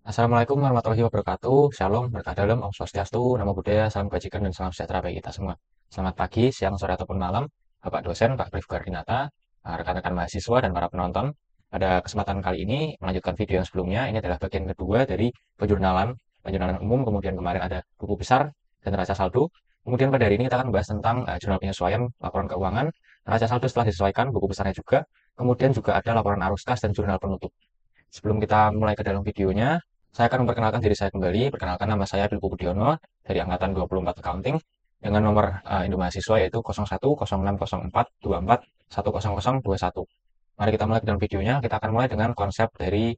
Assalamualaikum warahmatullahi wabarakatuh. Shalom, berkah dalam, Om Swastiastu, Namo Buddhaya, Salam Kebajikan, dan salam sejahtera bagi kita semua. Selamat pagi, siang, sore, ataupun malam, Bapak dosen, Pak Brifka Ardinata, rekan-rekan mahasiswa, dan para penonton. Pada kesempatan kali ini, melanjutkan video yang sebelumnya, ini adalah bagian kedua dari penjurnalan umum, kemudian kemarin ada buku besar dan neraca saldo. Kemudian pada hari ini kita akan membahas tentang jurnal penyesuaian, laporan keuangan, neraca saldo setelah disesuaikan, buku besarnya juga, kemudian juga ada laporan arus kas dan jurnal penutup. Sebelum kita mulai ke dalam videonya, saya akan memperkenalkan diri saya kembali. Perkenalkan, nama saya Pilpu Budiono dari Angkatan 24 Accounting dengan nomor Indo Mahasiswa yaitu 01060424100021. Mari kita mulai ke dalam videonya. Kita akan mulai dengan konsep dari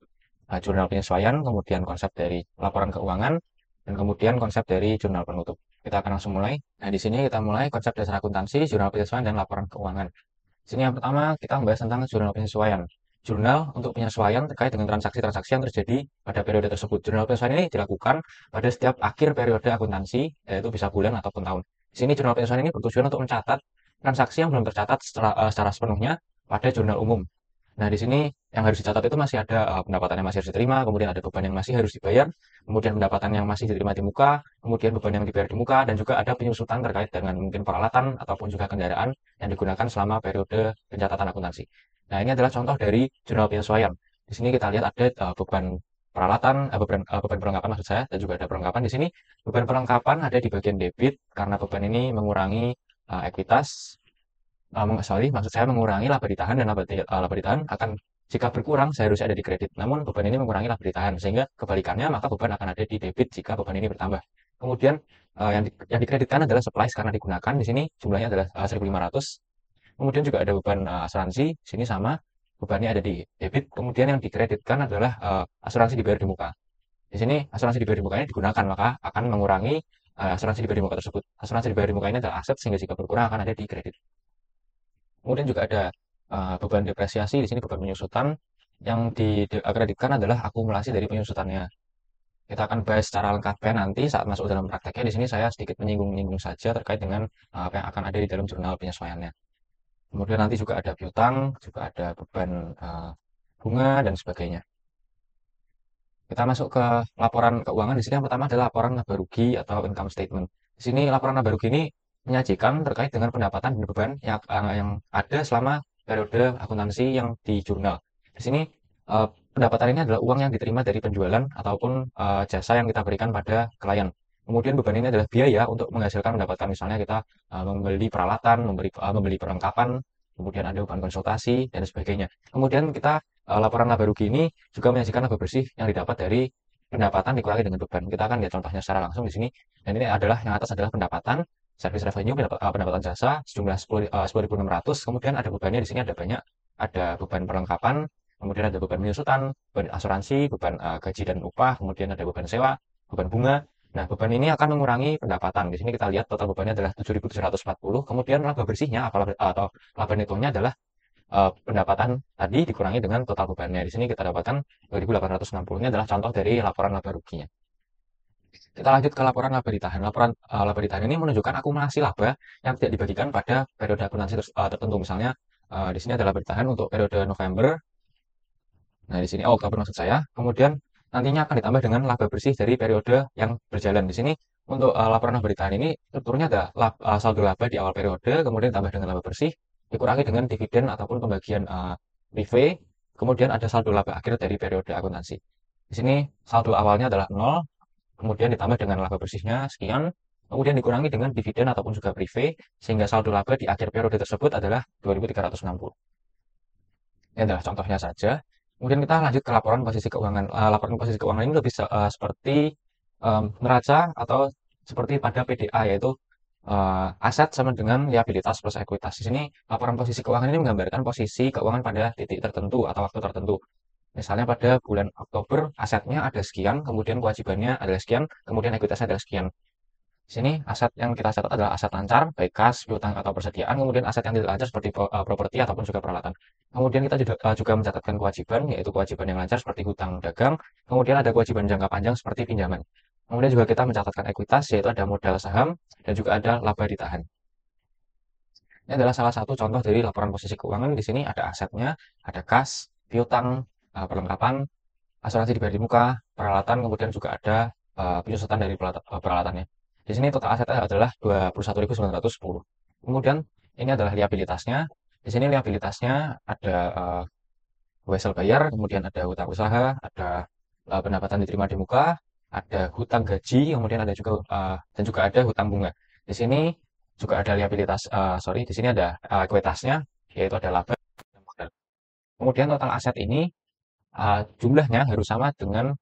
jurnal penyesuaian, kemudian konsep dari laporan keuangan, dan kemudian konsep dari jurnal penutup. Kita akan langsung mulai. Nah, di sini kita mulai konsep dasar akuntansi, jurnal penyesuaian, dan laporan keuangan. Di sini yang pertama kita membahas tentang jurnal penyesuaian. Jurnal untuk penyesuaian terkait dengan transaksi-transaksi yang terjadi pada periode tersebut. Jurnal penyesuaian ini dilakukan pada setiap akhir periode akuntansi, yaitu bisa bulan ataupun tahun. Di sini jurnal penyesuaian ini bertujuan untuk mencatat transaksi yang belum tercatat secara sepenuhnya pada jurnal umum. Nah, di sini yang harus dicatat itu masih ada pendapatan yang masih harus diterima, kemudian ada beban yang masih harus dibayar, kemudian pendapatan yang masih diterima di muka, kemudian beban yang dibayar di muka, dan juga ada penyusutan terkait dengan mungkin peralatan ataupun juga kendaraan yang digunakan selama periode pencatatan akuntansi. Nah, ini adalah contoh dari jurnal penyesuaian. Di sini kita lihat ada beban peralatan, beban perlengkapan maksud saya, dan juga ada perlengkapan. Di sini beban perlengkapan ada di bagian debit karena beban ini mengurangi ekuitas. Sorry, maksud saya mengurangi laba ditahan dan laba ditahan akan jika berkurang seharusnya ada di kredit. Namun beban ini mengurangi laba ditahan sehingga kebalikannya maka beban akan ada di debit jika beban ini bertambah. Kemudian yang dikreditkan adalah supplies karena digunakan di sini jumlahnya adalah 1.500. Kemudian juga ada beban asuransi, di sini sama bebannya ada di debit. Kemudian yang dikreditkan adalah asuransi dibayar di muka. Di sini asuransi dibayar di muka ini digunakan maka akan mengurangi asuransi dibayar di muka tersebut. Asuransi dibayar di muka ini adalah aset sehingga jika berkurang akan ada di kredit. Kemudian juga ada beban depresiasi, di sini beban penyusutan yang dikreditkan adalah akumulasi dari penyusutannya. Kita akan bahas secara lengkapnya nanti saat masuk dalam prakteknya. Di sini saya sedikit menyinggung-nyinggung saja terkait dengan apa yang akan ada di dalam jurnal penyesuaiannya. Kemudian nanti juga ada piutang, juga ada beban bunga dan sebagainya. Kita masuk ke laporan keuangan. Di sini yang pertama adalah laporan laba rugi atau income statement. Di sini laporan laba rugi ini menyajikan terkait dengan pendapatan dan beban yang ada selama periode akuntansi yang di jurnal. Di sini pendapatan ini adalah uang yang diterima dari penjualan ataupun jasa yang kita berikan pada klien. Kemudian beban ini adalah biaya untuk menghasilkan pendapatan. Misalnya kita membeli peralatan, membeli perlengkapan, kemudian ada beban konsultasi dan sebagainya. Kemudian kita laporan laba rugi ini juga menyajikan laba bersih yang didapat dari pendapatan dikurangi dengan beban. Kita akan lihat contohnya secara langsung di sini. Dan ini adalah yang atas adalah pendapatan, service revenue, pendapatan jasa sejumlah 10.600. Kemudian ada bebannya di sini ada banyak, ada beban perlengkapan, kemudian ada beban penyusutan, beban asuransi, beban gaji dan upah, kemudian ada beban sewa, beban bunga. Nah, beban ini akan mengurangi pendapatan. Di sini kita lihat total bebannya adalah 7.740. Kemudian laba bersihnya atau laba netonya adalah pendapatan tadi dikurangi dengan total bebannya. Di sini kita dapatkan 2.860. Ini adalah contoh dari laporan laba ruginya. Kita lanjut ke laporan laba ditahan. Laporan laba ditahan ini menunjukkan akumulasi laba yang tidak dibagikan pada periode akuntansi tertentu. Misalnya di sini adalah laba ditahan untuk periode November. Nah, di sini Oktober maksud saya. Kemudian nantinya akan ditambah dengan laba bersih dari periode yang berjalan. Di sini untuk laporan laba ditahan ini strukturnya ada saldo laba di awal periode, kemudian ditambah dengan laba bersih, dikurangi dengan dividen ataupun pembagian prive, kemudian ada saldo laba akhir dari periode akuntansi. Di sini saldo awalnya adalah 0, kemudian ditambah dengan laba bersihnya sekian, kemudian dikurangi dengan dividen ataupun juga prive, sehingga saldo laba di akhir periode tersebut adalah 2.360. Ini adalah contohnya saja. Kemudian kita lanjut ke laporan posisi keuangan. Laporan posisi keuangan ini lebih seperti neraca atau seperti pada PDA, yaitu aset sama dengan liabilitas plus ekuitas. Di sini laporan posisi keuangan ini menggambarkan posisi keuangan pada titik tertentu atau waktu tertentu. Misalnya pada bulan Oktober asetnya ada sekian, kemudian kewajibannya adalah sekian, kemudian ekuitasnya adalah sekian. Di sini aset yang kita catat adalah aset lancar, baik kas, piutang atau persediaan, kemudian aset yang tidak lancar seperti properti ataupun juga peralatan. Kemudian kita juga mencatatkan kewajiban, yaitu kewajiban yang lancar seperti hutang dagang, kemudian ada kewajiban jangka panjang seperti pinjaman. Kemudian juga kita mencatatkan ekuitas, yaitu ada modal saham, dan juga ada laba ditahan. Ini adalah salah satu contoh dari laporan posisi keuangan. Di sini ada asetnya, ada kas, piutang, perlengkapan, asuransi dibayar di muka, peralatan, kemudian juga ada penyusutan dari peralatannya. Di sini total asetnya adalah 21.910. Kemudian ini adalah liabilitasnya. Di sini liabilitasnya ada wesel bayar, kemudian ada hutang usaha, ada pendapatan diterima di muka, ada hutang gaji, kemudian ada juga dan juga ada hutang bunga. Di sini juga ada liabilitas, sorry, di sini ada ekuitasnya, yaitu ada laba dan modal. Kemudian total aset ini jumlahnya harus sama dengan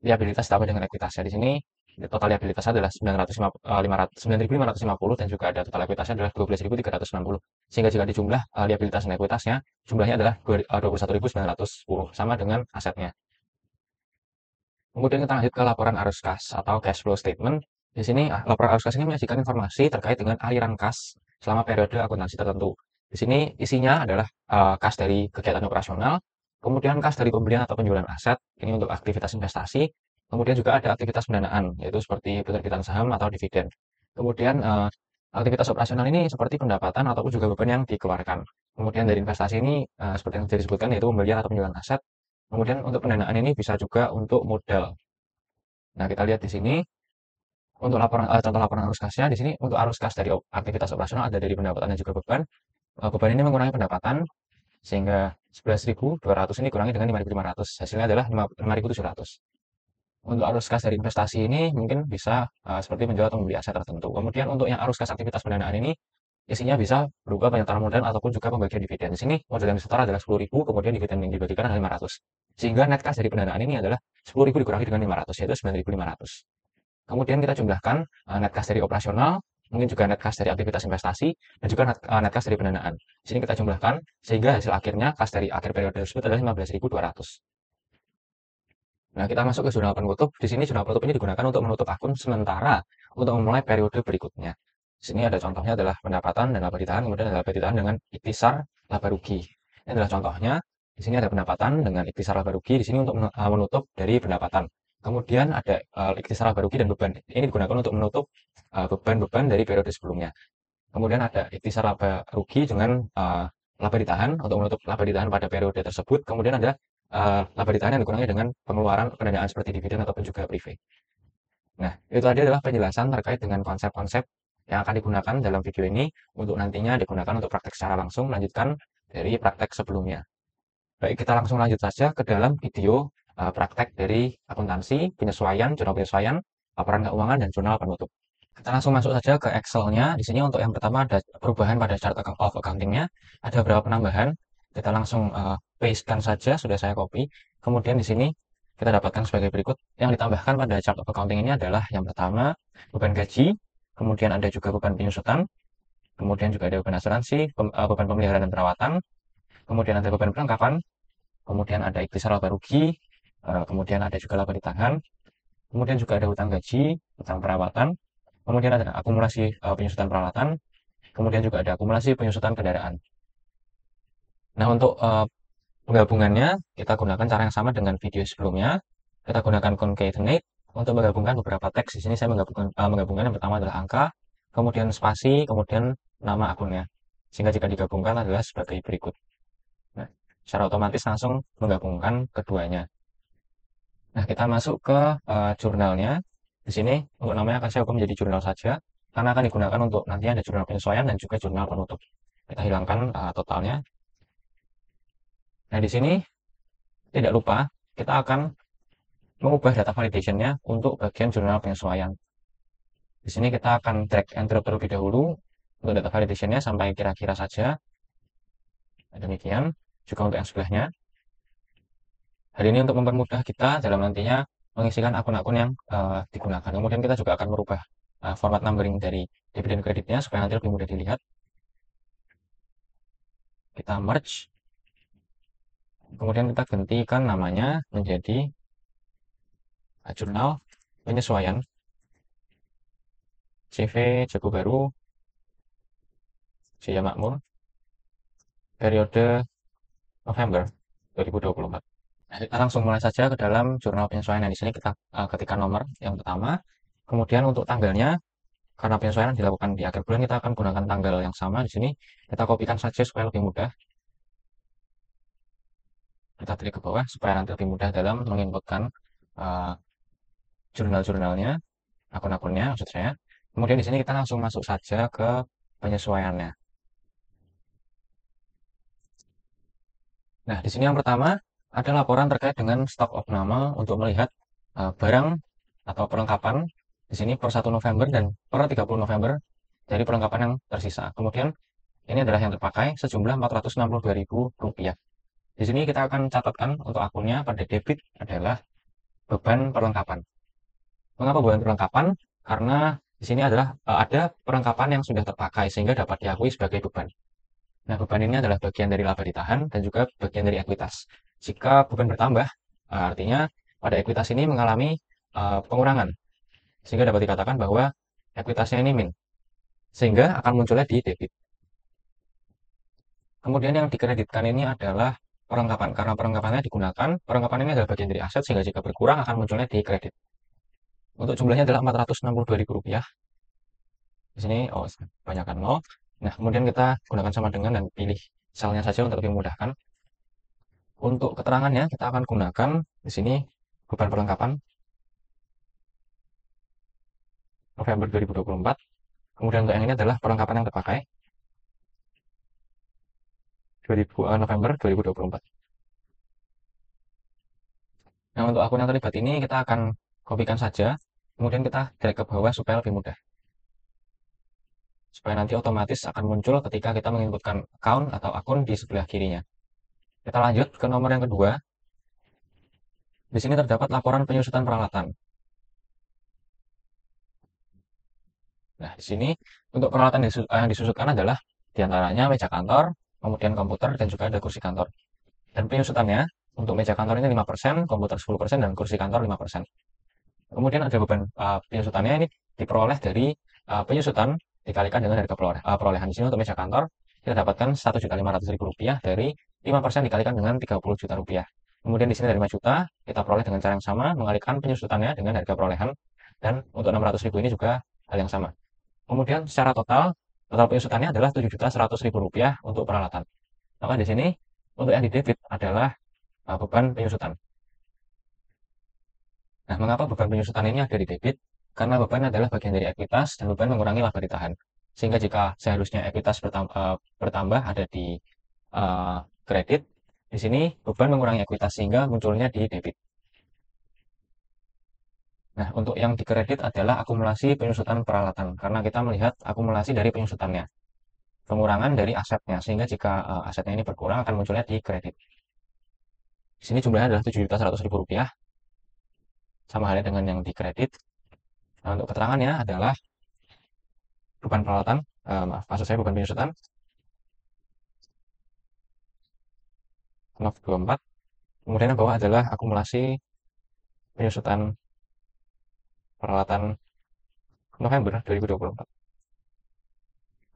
liabilitas ditambah dengan ekuitasnya. Di sini total liabilitas adalah 9.550 dan juga ada total ekuitasnya adalah 12.360. Sehingga jika dijumlah liabilitas dan ekuitasnya, jumlahnya adalah 21.910 sama dengan asetnya. Kemudian kita lanjut ke laporan arus kas atau cash flow statement. Di sini laporan arus kas ini menyajikan informasi terkait dengan aliran kas selama periode akuntansi tertentu. Di sini isinya adalah kas dari kegiatan operasional, kemudian kas dari pembelian atau penjualan aset, ini untuk aktivitas investasi, kemudian juga ada aktivitas pendanaan, yaitu seperti penerbitan saham atau dividen. Kemudian aktivitas operasional ini seperti pendapatan ataupun juga beban yang dikeluarkan. Kemudian dari investasi ini seperti yang disebutkan yaitu pembelian atau penjualan aset. Kemudian untuk pendanaan ini bisa juga untuk modal. Nah, kita lihat di sini untuk laporan contoh laporan arus kasnya di sini untuk arus kas dari aktivitas operasional ada dari pendapatan dan juga beban. Beban ini mengurangi pendapatan sehingga 11.200 ini kurangi dengan 5.500. Hasilnya adalah 5.700. Untuk arus kas dari investasi ini mungkin bisa seperti menjual atau membeli aset tertentu. Kemudian untuk yang arus kas aktivitas pendanaan ini isinya bisa berupa penyetoran modal ataupun juga pembagian dividen. Di sini modal yang disetor adalah 10.000, kemudian dividen yang dibagikan adalah 500. Sehingga net kas dari pendanaan ini adalah 10.000 dikurangi dengan 500, yaitu 9.500. Kemudian kita jumlahkan net kas dari operasional, mungkin juga net kas dari aktivitas investasi, dan juga net kas dari pendanaan. Di sini kita jumlahkan, sehingga hasil akhirnya kas dari akhir periode tersebut adalah 15.200. Nah, kita masuk ke jurnal penutup. Di sini jurnal penutup ini digunakan untuk menutup akun sementara untuk memulai periode berikutnya. Di sini ada contohnya adalah pendapatan dan laba ditahan, kemudian ada laba ditahan dengan ikhtisar laba rugi. Ini adalah contohnya. Di sini ada pendapatan dengan ikhtisar laba rugi. Di sini untuk menutup dari pendapatan. Kemudian ada ikhtisar laba rugi dan beban. Ini digunakan untuk menutup beban-beban dari periode sebelumnya. Kemudian ada ikhtisar laba rugi dengan laba ditahan untuk menutup laba ditahan pada periode tersebut. Kemudian ada laba ditahan yang dikurangi dengan pengeluaran pendanaan seperti dividen ataupun juga prive. Nah, itu tadi adalah penjelasan terkait dengan konsep-konsep yang akan digunakan dalam video ini untuk nantinya digunakan untuk praktek secara langsung melanjutkan dari praktek sebelumnya. Baik, kita langsung lanjut saja ke dalam video praktek dari akuntansi, penyesuaian, jurnal penyesuaian, laporan keuangan, dan jurnal penutup. Kita langsung masuk saja ke Excel-nya. Di sini untuk yang pertama ada perubahan pada chart of accounting-nya. Ada beberapa penambahan. Kita langsung paste-kan saja, sudah saya copy. Kemudian di sini kita dapatkan sebagai berikut. Yang ditambahkan pada chart of accounting ini adalah yang pertama beban gaji, kemudian ada juga beban penyusutan, kemudian juga ada beban asuransi, beban pemeliharaan dan perawatan, kemudian ada beban perlengkapan, kemudian ada ikhtisar laba rugi, kemudian ada juga laba ditahan, kemudian juga ada hutang gaji, hutang perawatan, kemudian ada akumulasi penyusutan peralatan, kemudian juga ada akumulasi penyusutan kendaraan. Nah, untuk penggabungannya, kita gunakan cara yang sama dengan video sebelumnya. Kita gunakan concatenate untuk menggabungkan beberapa teks. Di sini saya menggabungkan yang pertama adalah angka, kemudian spasi, kemudian nama akunnya. Sehingga jika digabungkan adalah sebagai berikut. Nah, secara otomatis langsung menggabungkan keduanya. Nah, kita masuk ke jurnalnya. Di sini untuk namanya akan saya ubah menjadi jurnal saja, karena akan digunakan untuk nanti ada jurnal penyesuaian dan juga jurnal penutup. Kita hilangkan totalnya. Nah, di sini tidak lupa kita akan mengubah data validation-nya untuk bagian jurnal penyesuaian. Di sini kita akan drag and drop terlebih dahulu untuk data validation-nya sampai kira-kira saja. Demikian juga untuk yang sebelahnya. Hal ini untuk mempermudah kita dalam nantinya mengisikan akun-akun yang digunakan. Kemudian kita juga akan merubah format numbering dari debit dan kreditnya supaya nanti lebih mudah dilihat. Kita merge. Kemudian kita gantikan namanya menjadi jurnal penyesuaian. CV Jago Baru, Jaya Makmur, periode November 2024. Nah, kita langsung mulai saja ke dalam jurnal penyesuaian. Nah, di sini kita ketikkan nomor yang pertama. Kemudian untuk tanggalnya, karena penyesuaian dilakukan di akhir bulan, kita akan gunakan tanggal yang sama. Di sini kita kopikan saja supaya lebih mudah. kita klik ke bawah supaya nanti lebih mudah dalam menginputkan jurnal-jurnalnya, akun-akunnya maksud saya. Kemudian di sini kita langsung masuk saja ke penyesuaiannya. Nah, di sini yang pertama ada laporan terkait dengan stok opname untuk melihat barang atau perlengkapan di sini per 1 November dan per 30 November dari perlengkapan yang tersisa. Kemudian ini adalah yang terpakai sejumlah Rp462.000. Di sini kita akan catatkan untuk akunnya pada debit adalah beban perlengkapan. Mengapa beban perlengkapan? Karena di sini adalah ada perlengkapan yang sudah terpakai sehingga dapat diakui sebagai beban. Nah, beban ini adalah bagian dari laba ditahan dan juga bagian dari ekuitas. Jika beban bertambah, artinya pada ekuitas ini mengalami pengurangan, sehingga dapat dikatakan bahwa ekuitasnya ini min, sehingga akan munculnya di debit. Kemudian yang dikreditkan ini adalah perlengkapan, karena perlengkapannya digunakan, perlengkapan ini adalah bagian dari aset, sehingga jika berkurang akan munculnya di kredit. Untuk jumlahnya adalah Rp462.000. Di sini, banyakkan 0. Nah, kemudian kita gunakan sama dengan dan pilih selnya saja untuk lebih memudahkan. Untuk keterangannya, kita akan gunakan di sini beban perlengkapan November 2024. Kemudian untuk yang ini adalah perlengkapan yang terpakai November 2024. Nah, untuk akun yang terlibat ini kita akan kopikan saja, kemudian kita drag ke bawah supaya lebih mudah. Supaya nanti otomatis akan muncul ketika kita menginputkan account atau akun di sebelah kirinya. Kita lanjut ke nomor yang kedua. Di sini terdapat laporan penyusutan peralatan. Nah, di sini untuk peralatan yang disusutkan adalah diantaranya meja kantor, kemudian komputer, dan juga ada kursi kantor. Dan penyusutannya, untuk meja kantor ini 5%, komputer 10%, dan kursi kantor 5%. Kemudian ada beban penyusutannya ini diperoleh dari penyusutan dikalikan dengan harga perolehan. Di sini untuk meja kantor, kita dapatkan Rp1.500.000 dari 5% dikalikan dengan Rp30 juta. Kemudian di sini dari 5 juta, kita peroleh dengan cara yang sama, mengalikan penyusutannya dengan harga perolehan, dan untuk 600.000 ini juga hal yang sama. Kemudian secara total penyusutannya adalah Rp7.100.000 untuk peralatan. Maka di sini untuk yang di debit adalah beban penyusutan. Nah, mengapa beban penyusutan ini ada di debit? Karena beban adalah bagian dari ekuitas dan beban mengurangi laba ditahan. Sehingga jika seharusnya ekuitas bertambah ada di kredit, di sini beban mengurangi ekuitas sehingga munculnya di debit. Nah, untuk yang di kredit adalah akumulasi penyusutan peralatan, karena kita melihat akumulasi dari penyusutannya. Pengurangan dari asetnya, sehingga jika asetnya ini berkurang akan munculnya di kredit. Di sini jumlahnya adalah Rp7.100.000, sama halnya dengan yang di kredit. Nah, untuk keterangannya adalah beban peralatan, maksud saya beban penyusutan, 24. Kemudian yang bawah adalah akumulasi penyusutan peralatan November 2024.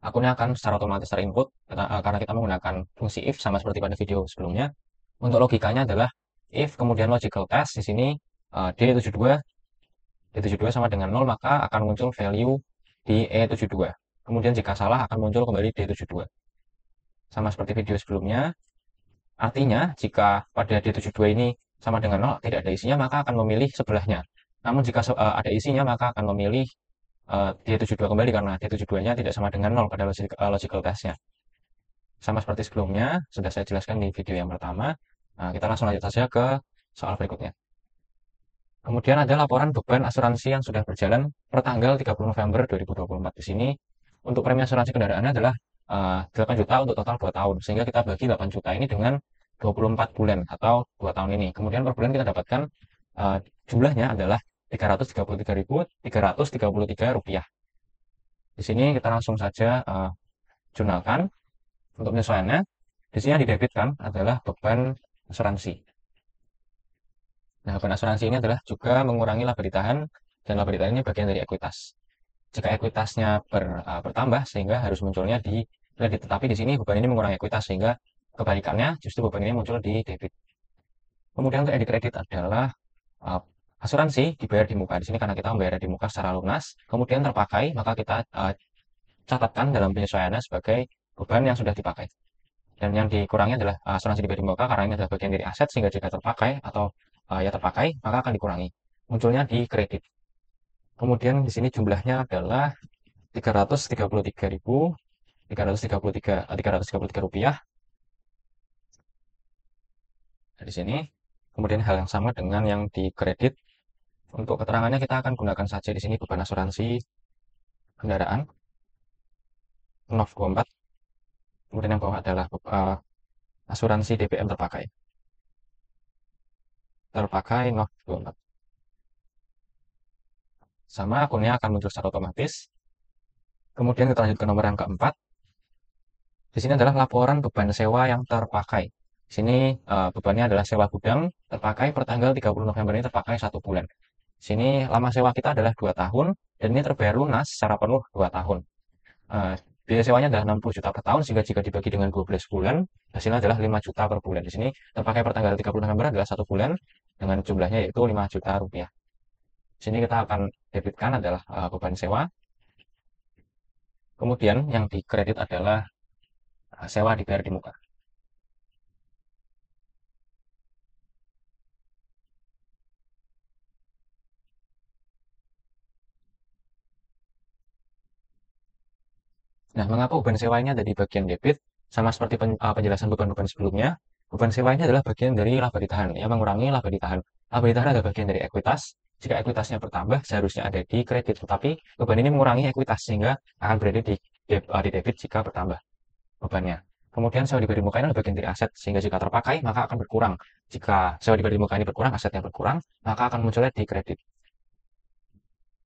Akunnya akan secara otomatis terinput karena kita menggunakan fungsi if sama seperti pada video sebelumnya. Untuk logikanya adalah if kemudian logical test di sini D72 sama dengan 0 maka akan muncul value di E72. Kemudian jika salah akan muncul kembali D72. Sama seperti video sebelumnya. Artinya jika pada D72 ini sama dengan 0 tidak ada isinya maka akan memilih sebelahnya. Namun jika ada isinya maka akan memilih D72 kembali karena D72-nya tidak sama dengan 0 pada logical test-nya. Sama seperti sebelumnya, sudah saya jelaskan di video yang pertama. Nah, kita langsung lanjut saja ke soal berikutnya. Kemudian ada laporan beban asuransi yang sudah berjalan per tanggal 30 November 2024. Di sini untuk premi asuransi kendaraannya adalah 8 juta untuk total 2 tahun. Sehingga kita bagi 8 juta ini dengan 24 bulan atau 2 tahun ini. Kemudian per bulan kita dapatkan jumlahnya adalah Rp333.333. Di sini kita langsung saja jurnalkan untuk penyesuaiannya. Di sini yang didebitkan adalah beban asuransi. Nah, beban asuransi ini adalah juga mengurangi laba ditahan dan laba ditahan ini bagian dari ekuitas. Jika ekuitasnya bertambah sehingga harus munculnya di kredit, tetapi di sini beban ini mengurangi ekuitas sehingga kebalikannya justru beban ini muncul di debit. Kemudian untuk yang di kredit adalah asuransi dibayar di muka. Di sini karena kita membayar di muka secara lunas, kemudian terpakai, maka kita catatkan dalam penyesuaiannya sebagai beban yang sudah dipakai. Dan yang dikurangi adalah asuransi di muka karena ini adalah bagian dari aset sehingga jika terpakai atau ya terpakai maka akan dikurangi. Munculnya di kredit. Kemudian di sini jumlahnya adalah 333.333 rupiah. Nah, di sini kemudian hal yang sama dengan yang di kredit. Untuk keterangannya kita akan gunakan saja di sini beban asuransi kendaraan NOV 24. Kemudian yang bawah adalah asuransi DPM terpakai. Terpakai NOV 24. Sama akunnya akan muncul secara otomatis. Kemudian kita lanjut ke nomor yang keempat. Di sini adalah laporan beban sewa yang terpakai. Di sini bebannya adalah sewa gudang terpakai per tanggal 30 November ini terpakai 1 bulan. Di sini lama sewa kita adalah 2 tahun dan ini terbayar lunas secara penuh 2 tahun. Biaya sewanya adalah 60 juta per tahun sehingga jika dibagi dengan 12 bulan hasilnya adalah 5 juta per bulan. Di sini terpakai per tanggal 30 November adalah 1 bulan dengan jumlahnya yaitu 5 juta rupiah. Di sini kita akan debitkan adalah beban sewa. Kemudian yang dikredit adalah sewa dibayar di muka. Nah, mengapa beban sewa ini ada di bagian debit? Sama seperti penjelasan beban-beban sebelumnya, beban sewa ini adalah bagian dari laba ditahan, ya, mengurangi laba ditahan. Laba ditahan adalah bagian dari ekuitas. Jika ekuitasnya bertambah, seharusnya ada di kredit. Tetapi beban ini mengurangi ekuitas, sehingga akan berada di debit jika bertambah bebannya. Kemudian sewa diberi muka ini adalah bagian dari aset, sehingga jika terpakai, maka akan berkurang. Jika sewa diberi muka ini berkurang, asetnya berkurang, maka akan munculnya di kredit.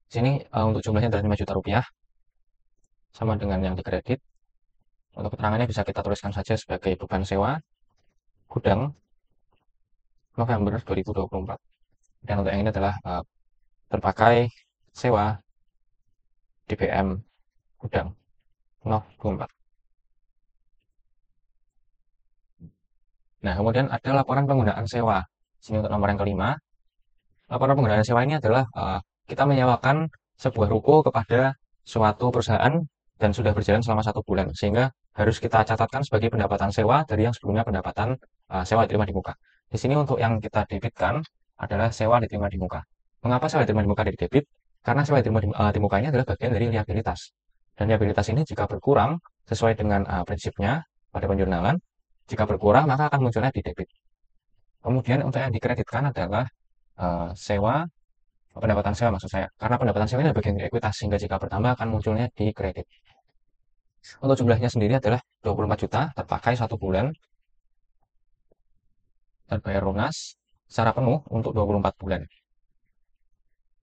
Di sini untuk jumlahnya adalah 5 juta rupiah, sama dengan yang di kredit. Untuk keterangannya bisa kita tuliskan saja sebagai beban sewa gudang November 2024. Dan untuk yang ini adalah terpakai sewa DPM gudang Nov 24. Nah, kemudian ada laporan penggunaan sewa. Sini untuk nomor yang kelima. Laporan penggunaan sewa ini adalah kita menyewakan sebuah ruko kepada suatu perusahaan dan sudah berjalan selama 1 bulan. Sehingga harus kita catatkan sebagai pendapatan sewa dari yang sebelumnya pendapatan sewa diterima di muka. Di sini untuk yang kita debitkan adalah sewa diterima di muka. Mengapa sewa diterima di muka dari debit? Karena sewa diterima di muka ini adalah bagian dari liabilitas. Dan liabilitas ini jika berkurang sesuai dengan prinsipnya pada penjurnalan, jika berkurang maka akan munculnya di debit. Kemudian untuk yang dikreditkan adalah sewa pendapatan sewa maksud saya. Karena pendapatan sewa ini adalah bagian dari ekuitas sehingga jika bertambah akan munculnya di kredit. Untuk jumlahnya sendiri adalah 24 juta terpakai 1 bulan terbayar lunas secara penuh untuk 24 bulan.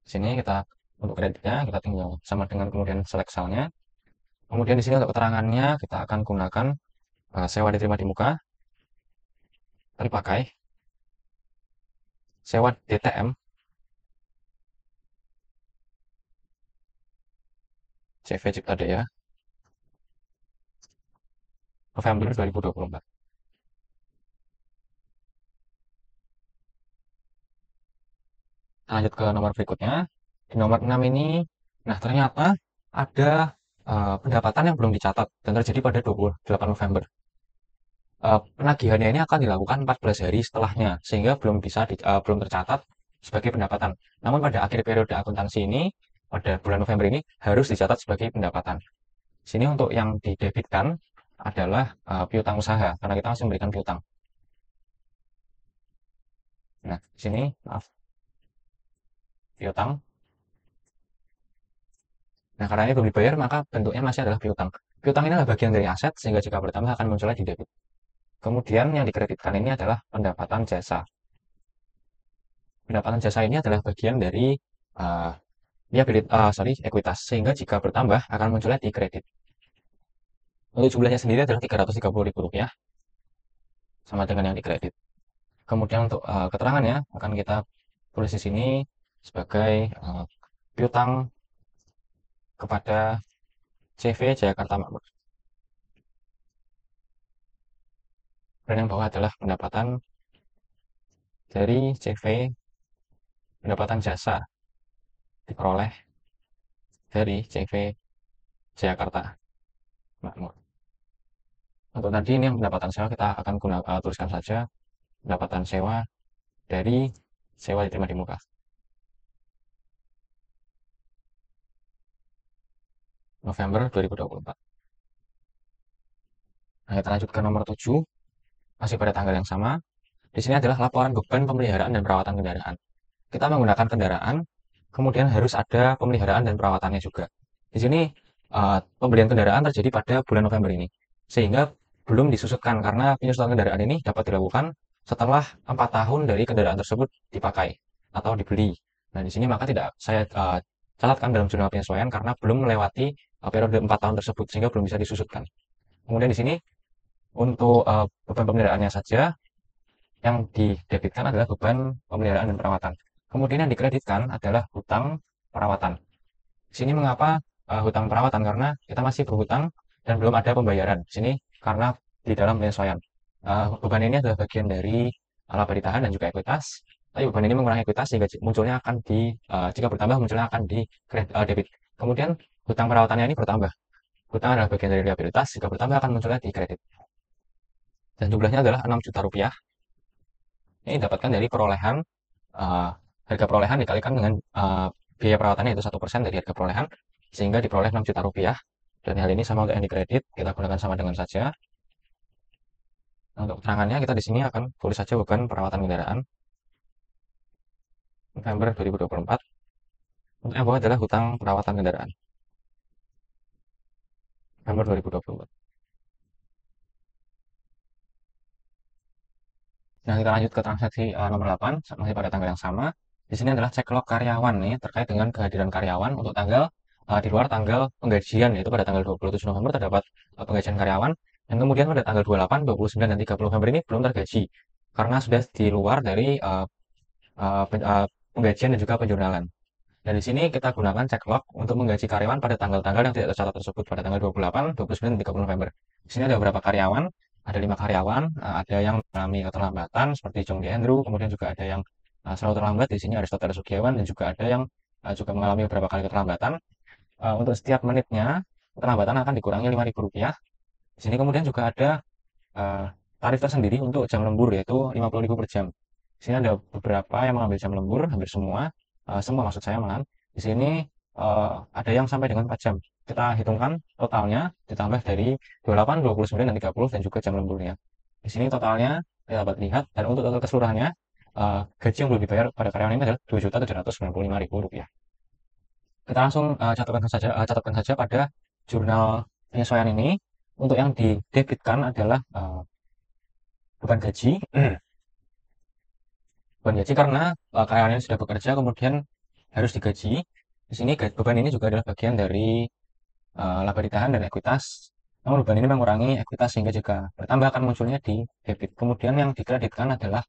Di sini kita untuk kreditnya kita tinggal sama dengan kemudian select cell-nya. Kemudian di sini untuk keterangannya kita akan gunakan sewa diterima di muka terpakai sewa DTM CV Cipta Daya November 2024. Lanjut ke nomor berikutnya. Di nomor 6 ini, nah ternyata ada pendapatan yang belum dicatat dan terjadi pada 28 November. Penagihannya ini akan dilakukan 14 hari setelahnya, sehingga belum tercatat sebagai pendapatan. Namun pada akhir periode akuntansi ini, pada bulan November ini harus dicatat sebagai pendapatan. Sini untuk yang didebitkan adalah piutang usaha, karena kita masih memberikan piutang. Nah, di sini, maaf, piutang. Nah, karena ini belum dibayar, maka bentuknya masih adalah piutang. Piutang ini adalah bagian dari aset, sehingga jika bertambah akan munculnya di debit. Kemudian yang dikreditkan ini adalah pendapatan jasa. Pendapatan jasa ini adalah bagian dari ekuitas, sehingga jika bertambah akan munculnya di kredit. Untuk jumlahnya sendiri adalah 330 ribu rupiah, sama dengan yang di kredit. Kemudian untuk keterangannya akan kita tulis di sini sebagai piutang kepada CV Jakarta Makmur. Dan yang bawah adalah pendapatan dari CV pendapatan jasa diperoleh dari CV Jakarta Makmur. Untuk tadi ini yang pendapatan sewa kita akan tuliskan saja pendapatan sewa dari sewa diterima di muka. November 2024. Nah, kita lanjut ke nomor 7, masih pada tanggal yang sama. Di sini adalah laporan beban pemeliharaan dan perawatan kendaraan. Kita menggunakan kendaraan, kemudian harus ada pemeliharaan dan perawatannya juga. Di sini pembelian kendaraan terjadi pada bulan November ini, sehingga belum disusutkan karena penyusutan kendaraan ini dapat dilakukan setelah 4 tahun dari kendaraan tersebut dipakai atau dibeli. Nah, di sini maka tidak saya catatkan dalam jurnal penyesuaian karena belum melewati periode 4 tahun tersebut, sehingga belum bisa disusutkan. Kemudian di sini untuk beban pemeliharaannya saja yang didebitkan adalah beban pemeliharaan dan perawatan. Kemudian yang dikreditkan adalah hutang perawatan. Di sini mengapa hutang perawatan? Karena kita masih berhutang dan belum ada pembayaran. Di sini karena di dalam penyesuaian. Beban ini adalah bagian dari laba ditahan dan juga ekuitas. Tapi beban ini mengurangi ekuitas sehingga munculnya akan jika bertambah munculnya akan di debit. Kemudian hutang perawatannya ini bertambah. Hutang adalah bagian dari liabilitas, jika bertambah akan munculnya di kredit. Dan jumlahnya adalah 6 juta rupiah. Ini didapatkan dari perolehan harga perolehan dikalikan dengan biaya perawatannya itu 1% dari harga perolehan sehingga diperoleh 6 juta rupiah. Dan hal ini sama untuk yang dikredit kita gunakan sama dengan saja. Nah, untuk keterangannya kita di sini akan tulis saja beban perawatan kendaraan November 2024. Untuk yang bawah adalah hutang perawatan kendaraan November 2024. Nah, kita lanjut ke transaksi nomor 8, masih pada tanggal yang sama. Di sini adalah cek log karyawan nih, terkait dengan kehadiran karyawan untuk tanggal di luar tanggal penggajian, yaitu pada tanggal 27 November terdapat penggajian karyawan, dan kemudian pada tanggal 28, 29, dan 30 November ini belum tergaji, karena sudah di luar dari penggajian dan juga penjurnalan. Dan di sini kita gunakan cek log untuk menggaji karyawan pada tanggal-tanggal yang tidak tercatat tersebut pada tanggal 28, 29, dan 30 November. Di sini ada beberapa karyawan, ada 5 karyawan, ada yang mengalami keterlambatan seperti Jong Di Andrew, kemudian juga ada yang selalu terlambat di sini Aristoteles Sugiawan, dan juga ada yang juga mengalami beberapa kali keterlambatan. Untuk setiap menitnya keterlambatan akan dikurangi Rp5.000. Di sini kemudian juga ada tarif tersendiri untuk jam lembur yaitu Rp50.000 per jam. Di sini ada beberapa yang mengambil jam lembur, hampir semua maksud saya malahan. Di sini ada yang sampai dengan 4 jam. Kita hitungkan totalnya ditambah dari 28, 29, dan 30 dan juga jam lemburnya. Di sini totalnya kita dapat lihat dan untuk total keseluruhannya gaji yang belum dibayar pada karyawan ini adalah Rp2.795.000. Kita langsung catatkan saja pada jurnal penyesuaian ini. Untuk yang didebitkan adalah beban gaji. Beban gaji karena karyawan ini sudah bekerja kemudian harus digaji. Di sini beban ini juga adalah bagian dari laba ditahan dan ekuitas. Namun beban ini mengurangi ekuitas sehingga jika bertambah akan munculnya di debit. Kemudian yang dikreditkan adalah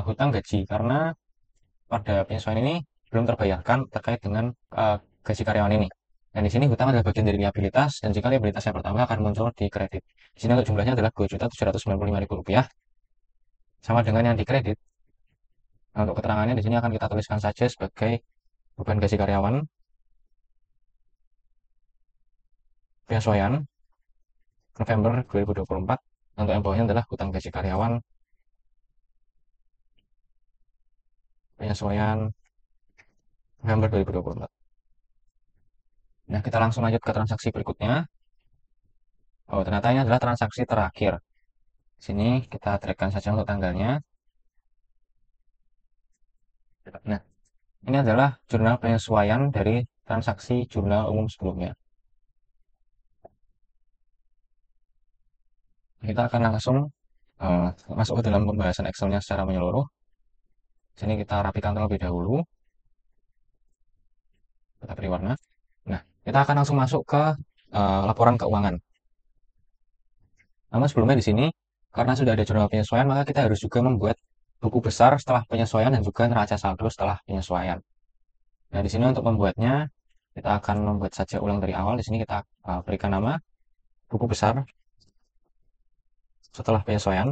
hutang gaji karena pada penyesuaian ini belum terbayarkan terkait dengan gaji karyawan ini. Dan di sini hutang adalah bagian dari liabilitas dan jika liabilitasnya bertambah akan muncul di kredit. Di sini untuk jumlahnya adalah Rp2.795.000 sama dengan yang dikredit. Nah, untuk keterangannya di sini akan kita tuliskan saja sebagai beban gaji karyawan penyesuaian November 2024. Untuk yang bawahnya adalah hutang gaji karyawan penyesuaian November 2024. Nah, kita langsung lanjut ke transaksi berikutnya. Oh, ternyata ini adalah transaksi terakhir. Sini kita trackkan saja untuk tanggalnya. Nah, ini adalah jurnal penyesuaian dari transaksi jurnal umum sebelumnya. Kita akan langsung masuk ke dalam pembahasan Excel-nya secara menyeluruh. Sini kita rapikan terlebih dahulu. Kita beri warna. Nah, kita akan langsung masuk ke laporan keuangan. Namun sebelumnya di sini, karena sudah ada jurnal penyesuaian, maka kita harus juga membuat buku besar setelah penyesuaian dan juga neraca saldo setelah penyesuaian. Nah, di sini untuk membuatnya, kita akan membuat saja ulang dari awal. Di sini kita berikan nama buku besar setelah penyesuaian.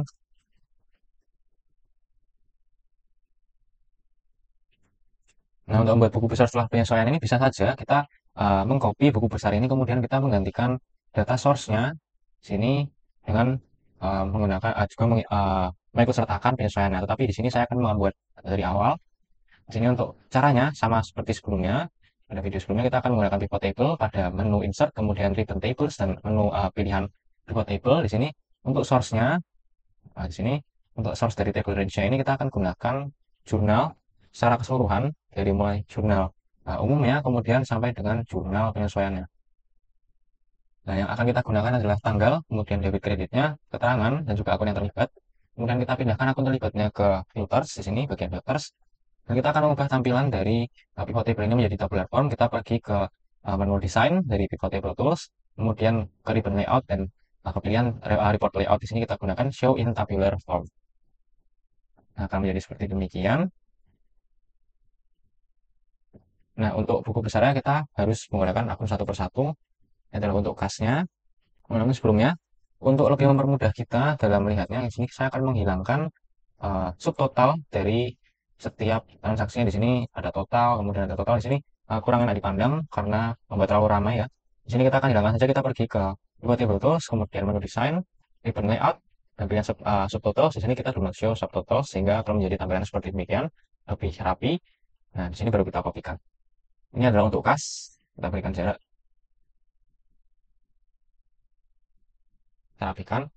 Nah, untuk membuat buku besar setelah penyesuaian ini bisa saja kita mengcopy buku besar ini, kemudian kita menggantikan data source-nya. Sini dengan menggunakan juga mengikut sertakan penyesuaiannya. Tetapi di sini saya akan membuat dari awal. Di sini untuk caranya sama seperti sebelumnya. Pada video sebelumnya kita akan menggunakan pivot table pada menu insert, kemudian ribbon tables dan menu pilihan pivot table. Di sini untuk source-nya, di sini untuk source dari table range-nya ini kita akan gunakan jurnal secara keseluruhan dari mulai jurnal umumnya kemudian sampai dengan jurnal penyesuaiannya. Nah, yang akan kita gunakan adalah tanggal, kemudian debit kreditnya, keterangan, dan juga akun yang terlibat. Kemudian kita pindahkan akun terlibatnya ke filters, di sini bagian filters. Dan kita akan mengubah tampilan dari pivot table ini menjadi tabular form. Kita pergi ke menu design dari pivot table tools, kemudian ke ribbon layout, dan kepilihan report layout di sini kita gunakan show in tabular form. Nah, akan menjadi seperti demikian. Nah, untuk buku besarnya kita harus menggunakan akun satu persatu. Ini adalah untuk kasnya. Namun sebelumnya, untuk lebih mempermudah kita dalam melihatnya, di sini saya akan menghilangkan subtotal dari setiap transaksinya. Di sini ada total, kemudian ada total. Di sini kurang enak dipandang karena membuat terlalu ramai ya. Di sini kita akan hilangkan saja, kita pergi ke pivot table tools, kemudian menu design, ribbon layout, dan pilihan subtotals. Di sini kita do not show subtotals sehingga akan menjadi tampilan seperti demikian, lebih rapi. Nah, di sini baru kita kopikan. Ini adalah untuk kas, kita berikan jarak, kita rapikan.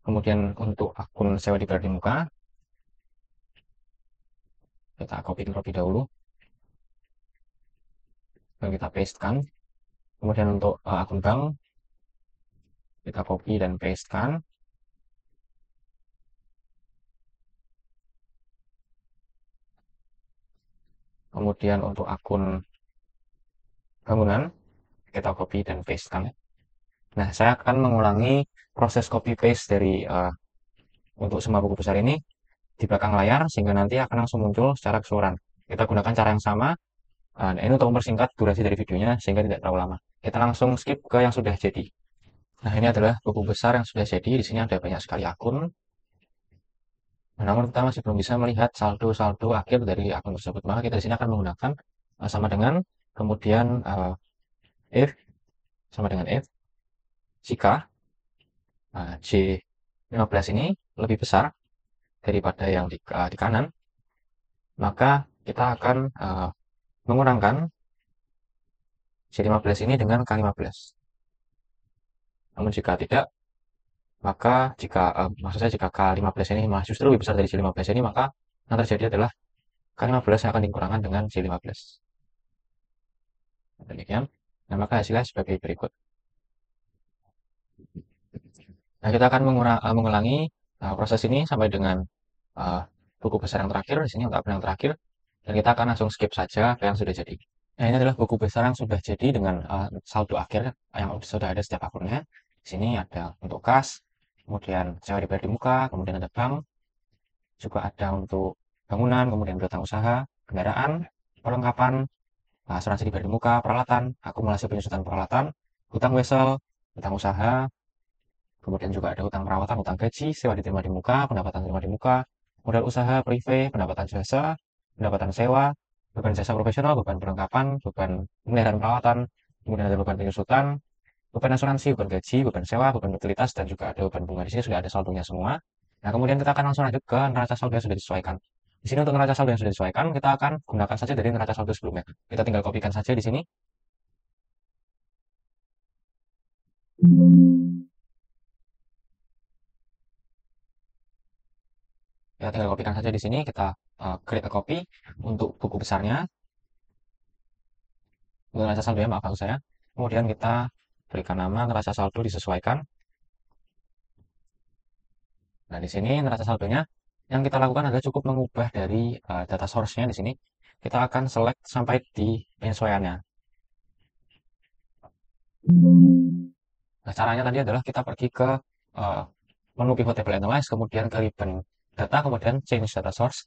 Kemudian untuk akun sewa di Berdimuka, kita copy terlebih dahulu, dan kita pastekan. Kemudian untuk akun bank, kita copy dan pastekan. Kemudian untuk akun bangunan, kita copy dan pastekan. Nah, saya akan mengulangi proses copy paste dari untuk semua buku besar ini di belakang layar, sehingga nanti akan langsung muncul secara keseluruhan. Kita gunakan cara yang sama. Nah, ini untuk mempersingkat durasi dari videonya sehingga tidak terlalu lama. Kita langsung skip ke yang sudah jadi. Nah, ini adalah buku besar yang sudah jadi. Di sini ada banyak sekali akun. Namun kita masih belum bisa melihat saldo-saldo akhir dari akun tersebut. Maka kita di sini akan menggunakan sama dengan, kemudian if, sama dengan if, jika J15 ini lebih besar daripada yang di kanan, maka kita akan mengurangkan J15 ini dengan K15. Namun jika tidak, maka maksud saya jika K15 ini justru lebih besar dari J15 ini, maka yang terjadi adalah K15 yang akan dikurangkan dengan J15. Demikian. Nah, maka hasilnya sebagai berikut. Nah, kita akan mengulangi proses ini sampai dengan buku besar yang terakhir. Di sini untuk akun yang terakhir. Dan kita akan langsung skip saja apa yang sudah jadi. Nah, ini adalah buku besar yang sudah jadi dengan saldo akhir yang sudah ada setiap akunnya. Di sini ada untuk kas, kemudian sewa dibayar di muka, kemudian ada bank, juga ada untuk bangunan, kemudian piutang usaha, kendaraan, perlengkapan, asuransi dibayar di muka, peralatan, akumulasi penyusutan peralatan, hutang wesel, hutang usaha, kemudian juga ada hutang perawatan, hutang gaji, sewa diterima di muka, pendapatan diterima di muka, modal usaha, prive, pendapatan jasa, pendapatan sewa, beban jasa profesional, beban perlengkapan, beban pemeliharaan perawatan, kemudian ada beban penyusutan, beban asuransi, beban gaji, beban sewa, beban utilitas, dan juga ada beban bunga. Di sini sudah ada saldonya semua. Nah, kemudian kita akan langsung lanjut ke neraca saldo yang sudah disesuaikan. Di sini untuk neraca saldo yang sudah disesuaikan, kita akan gunakan saja dari neraca saldo sebelumnya. Kita tinggal kopikan saja di sini. Kita tinggal kopikan saja di sini. Kita create a copy untuk buku besarnya. Untuk neraca saldo ya, maaf saya. Kemudian kita berikan nama neraca saldo disesuaikan. Nah, di sini neraca saldonya yang kita lakukan adalah cukup mengubah dari data source-nya di sini. Kita akan select sampai di penyesuaiannya. Nah, caranya tadi adalah kita pergi ke menu pivot table analyze, kemudian ke ribbon data, kemudian change data source.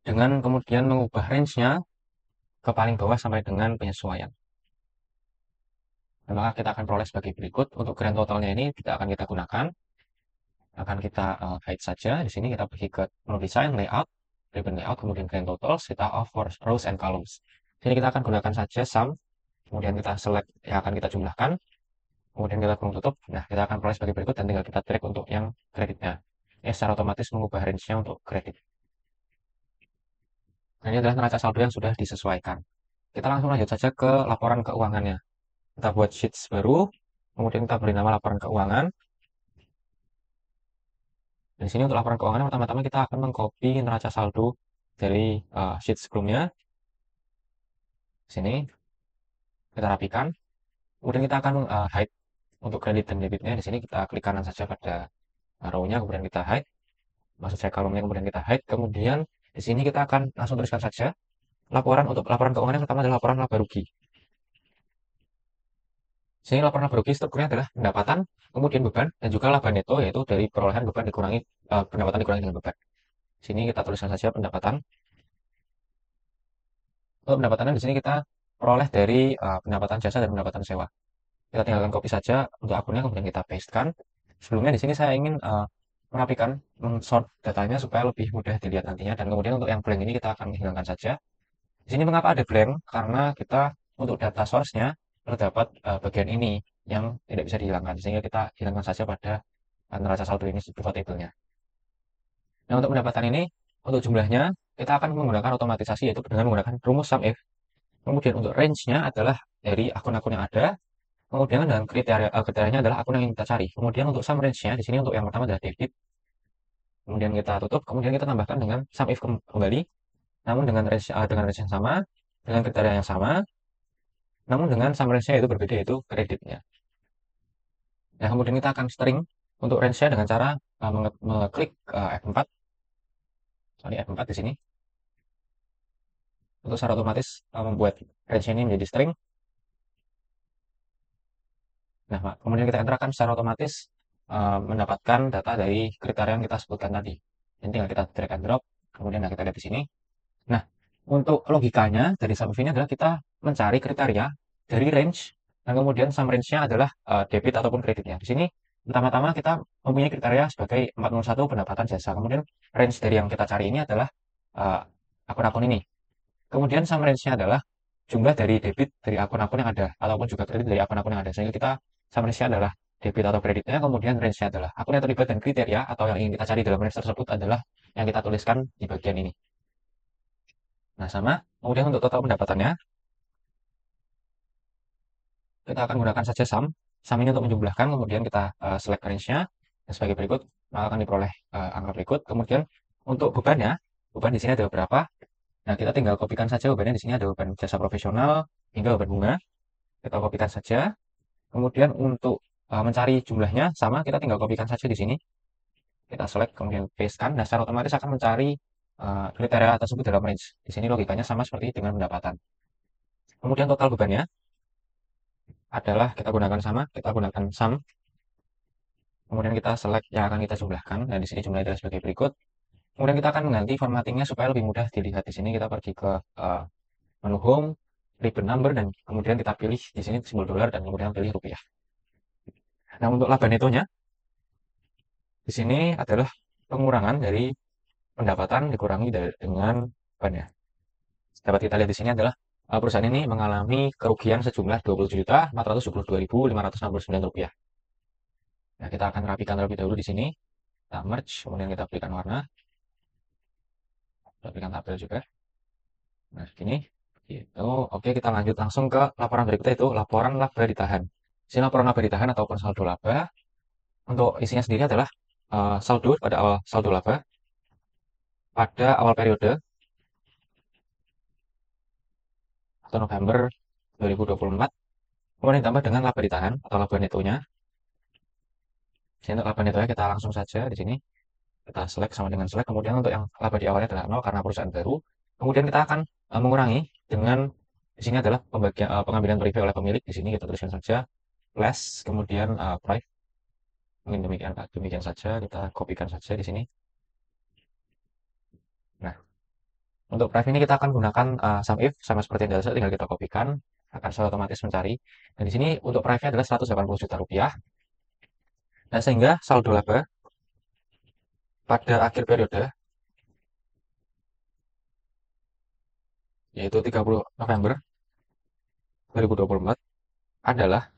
Dengan kemudian mengubah range-nya ke paling bawah sampai dengan penyesuaian. Nah, maka kita akan peroleh sebagai berikut. Untuk grand totalnya ini tidak akan kita gunakan. Akan kita hide saja. Di sini kita pergi ke menu design, layout, ribbon layout, kemudian grand totals, kita off for rows and columns. Sini kita akan gunakan saja sum, kemudian kita select yang akan kita jumlahkan. kemudian kita kurung tutup. Nah, kita akan peroleh sebagai berikut dan tinggal kita track untuk yang kreditnya. Secara otomatis mengubah range-nya untuk kredit. Nah, ini adalah neraca saldo yang sudah disesuaikan. Kita langsung lanjut saja ke laporan keuangannya. Kita buat sheets baru, kemudian kita beri nama laporan keuangan. Di sini untuk laporan keuangan pertama-tama kita akan mengcopy neraca saldo dari sheet sebelumnya. Sini kita rapikan. Kemudian kita akan hide untuk kredit dan debitnya. Di sini kita klik kanan saja pada row-nya, kemudian kita hide. Maksud saya kolomnya, kemudian kita hide. Kemudian di sini kita akan langsung tuliskan saja laporan untuk laporan keuangan yang pertama adalah laporan laba rugi. Sini laporan laba rugi strukturnya adalah pendapatan, kemudian beban, dan juga laba neto, yaitu dari perolehan beban dikurangi pendapatan dikurangi dengan beban. Sini kita tuliskan saja pendapatan. Untuk pendapatannya di sini kita peroleh dari pendapatan jasa dan pendapatan sewa. Kita tinggalkan copy saja untuk akunnya, kemudian kita pastekan. Sebelumnya di sini saya ingin merapikan, sort datanya supaya lebih mudah dilihat nantinya. Dan kemudian untuk yang blank ini kita akan hilangkan saja. Di sini mengapa ada blank? Karena kita untuk data source-nya terdapat bagian ini yang tidak bisa dihilangkan. Sehingga kita hilangkan saja pada neraca saldo ini pivot table-nya. Nah, untuk pendapatan ini, untuk jumlahnya, kita akan menggunakan otomatisasi, yaitu dengan menggunakan rumus SUMIF. Kemudian untuk range-nya adalah dari akun-akun yang ada. Kemudian dengan kriterianya adalah akun yang ingin kita cari. Kemudian untuk sum range-nya, di sini untuk yang pertama adalah debit. Kemudian kita tutup, kemudian kita tambahkan dengan SUMIF kembali. Namun dengan range yang sama, dengan kriteria yang sama, namun dengan sum range-nya itu berbeda, yaitu kreditnya. Nah, kemudian kita akan string untuk range-nya dengan cara mengeklik F4. Sorry, F4 di sini. Untuk secara otomatis membuat range ini menjadi string. Nah, kemudian kita enterkan secara otomatis mendapatkan data dari kriteria yang kita sebutkan tadi. Jadi tinggal kita drag and drop, kemudian kita lihat di sini. Nah, untuk logikanya dari sum ini adalah kita mencari kriteria dari range, dan kemudian sum range-nya adalah debit ataupun kreditnya. Di sini pertama-tama kita mempunyai kriteria sebagai 401 pendapatan jasa. Kemudian range dari yang kita cari ini adalah akun-akun ini. Kemudian sum range-nya adalah jumlah dari debit dari akun-akun yang ada, ataupun juga kredit dari akun-akun yang ada. Sehingga kita sum range-nya adalah debit atau kreditnya, kemudian range-nya adalah akun yang terlibat dan kriteria atau yang ingin kita cari dalam range tersebut adalah yang kita tuliskan di bagian ini. Nah, sama. Kemudian untuk total pendapatannya, kita akan gunakan saja sum. Sum ini untuk menjumlahkan, kemudian kita select range-nya sebagai berikut, maka akan diperoleh angka berikut. Kemudian untuk bebannya, beban di sini ada beberapa. Nah, kita tinggal kopikan saja bebannya. Di sini ada beban jasa profesional hingga beban bunga. Kita kopikan saja. Kemudian untuk mencari jumlahnya sama, kita tinggal kopikan saja di sini. Kita select, kemudian pastekan. Nah, secara otomatis akan mencari kriteria tersebut dalam range. Di sini logikanya sama seperti dengan pendapatan. Kemudian total bebannya adalah kita gunakan sama, kita gunakan sum. Kemudian kita select yang akan kita jumlahkan. Nah, di sini jumlahnya adalah sebagai berikut. Kemudian kita akan mengganti formattingnya supaya lebih mudah dilihat. Di sini kita pergi ke menu home, ribbon number, dan kemudian kita pilih di sini simbol dolar dan kemudian pilih rupiah. Nah, untuk laba netonya di sini adalah pengurangan dari pendapatan dikurangi dengan bebannya. Dapat kita lihat di sini adalah perusahaan ini mengalami kerugian sejumlah Rp27.422.569. Nah, kita akan rapikan terlebih dahulu di sini. Kita merge, kemudian kita berikan warna. Kita berikan tabel juga. Nah, gini. Gitu. Oke, kita lanjut langsung ke laporan berikutnya, itu laporan laba ditahan. Sini laporan laba ditahan ataupun saldo laba. Untuk isinya sendiri adalah saldo pada awal saldo laba pada awal periode atau November 2024. Kemudian ditambah dengan laba ditahan atau laba netonya. Jadi untuk laba netonya kita langsung saja di sini. Kita select sama dengan select. Kemudian untuk yang laba di awalnya adalah 0 karena perusahaan baru. Kemudian kita akan mengurangi dengan di sini adalah pengambilan prive oleh pemilik. Di sini kita tuliskan saja less, kemudian prive. Mungkin demikian saja, kita kopikan saja di sini. Nah, untuk prive ini kita akan gunakan sum if sama seperti yang biasa, tinggal kita kopikan, akan secara otomatis mencari. Dan di sini untuk prive-nya adalah 180 juta rupiah. Nah, sehingga saldo laba pada akhir periode yaitu 30 November 2024 adalah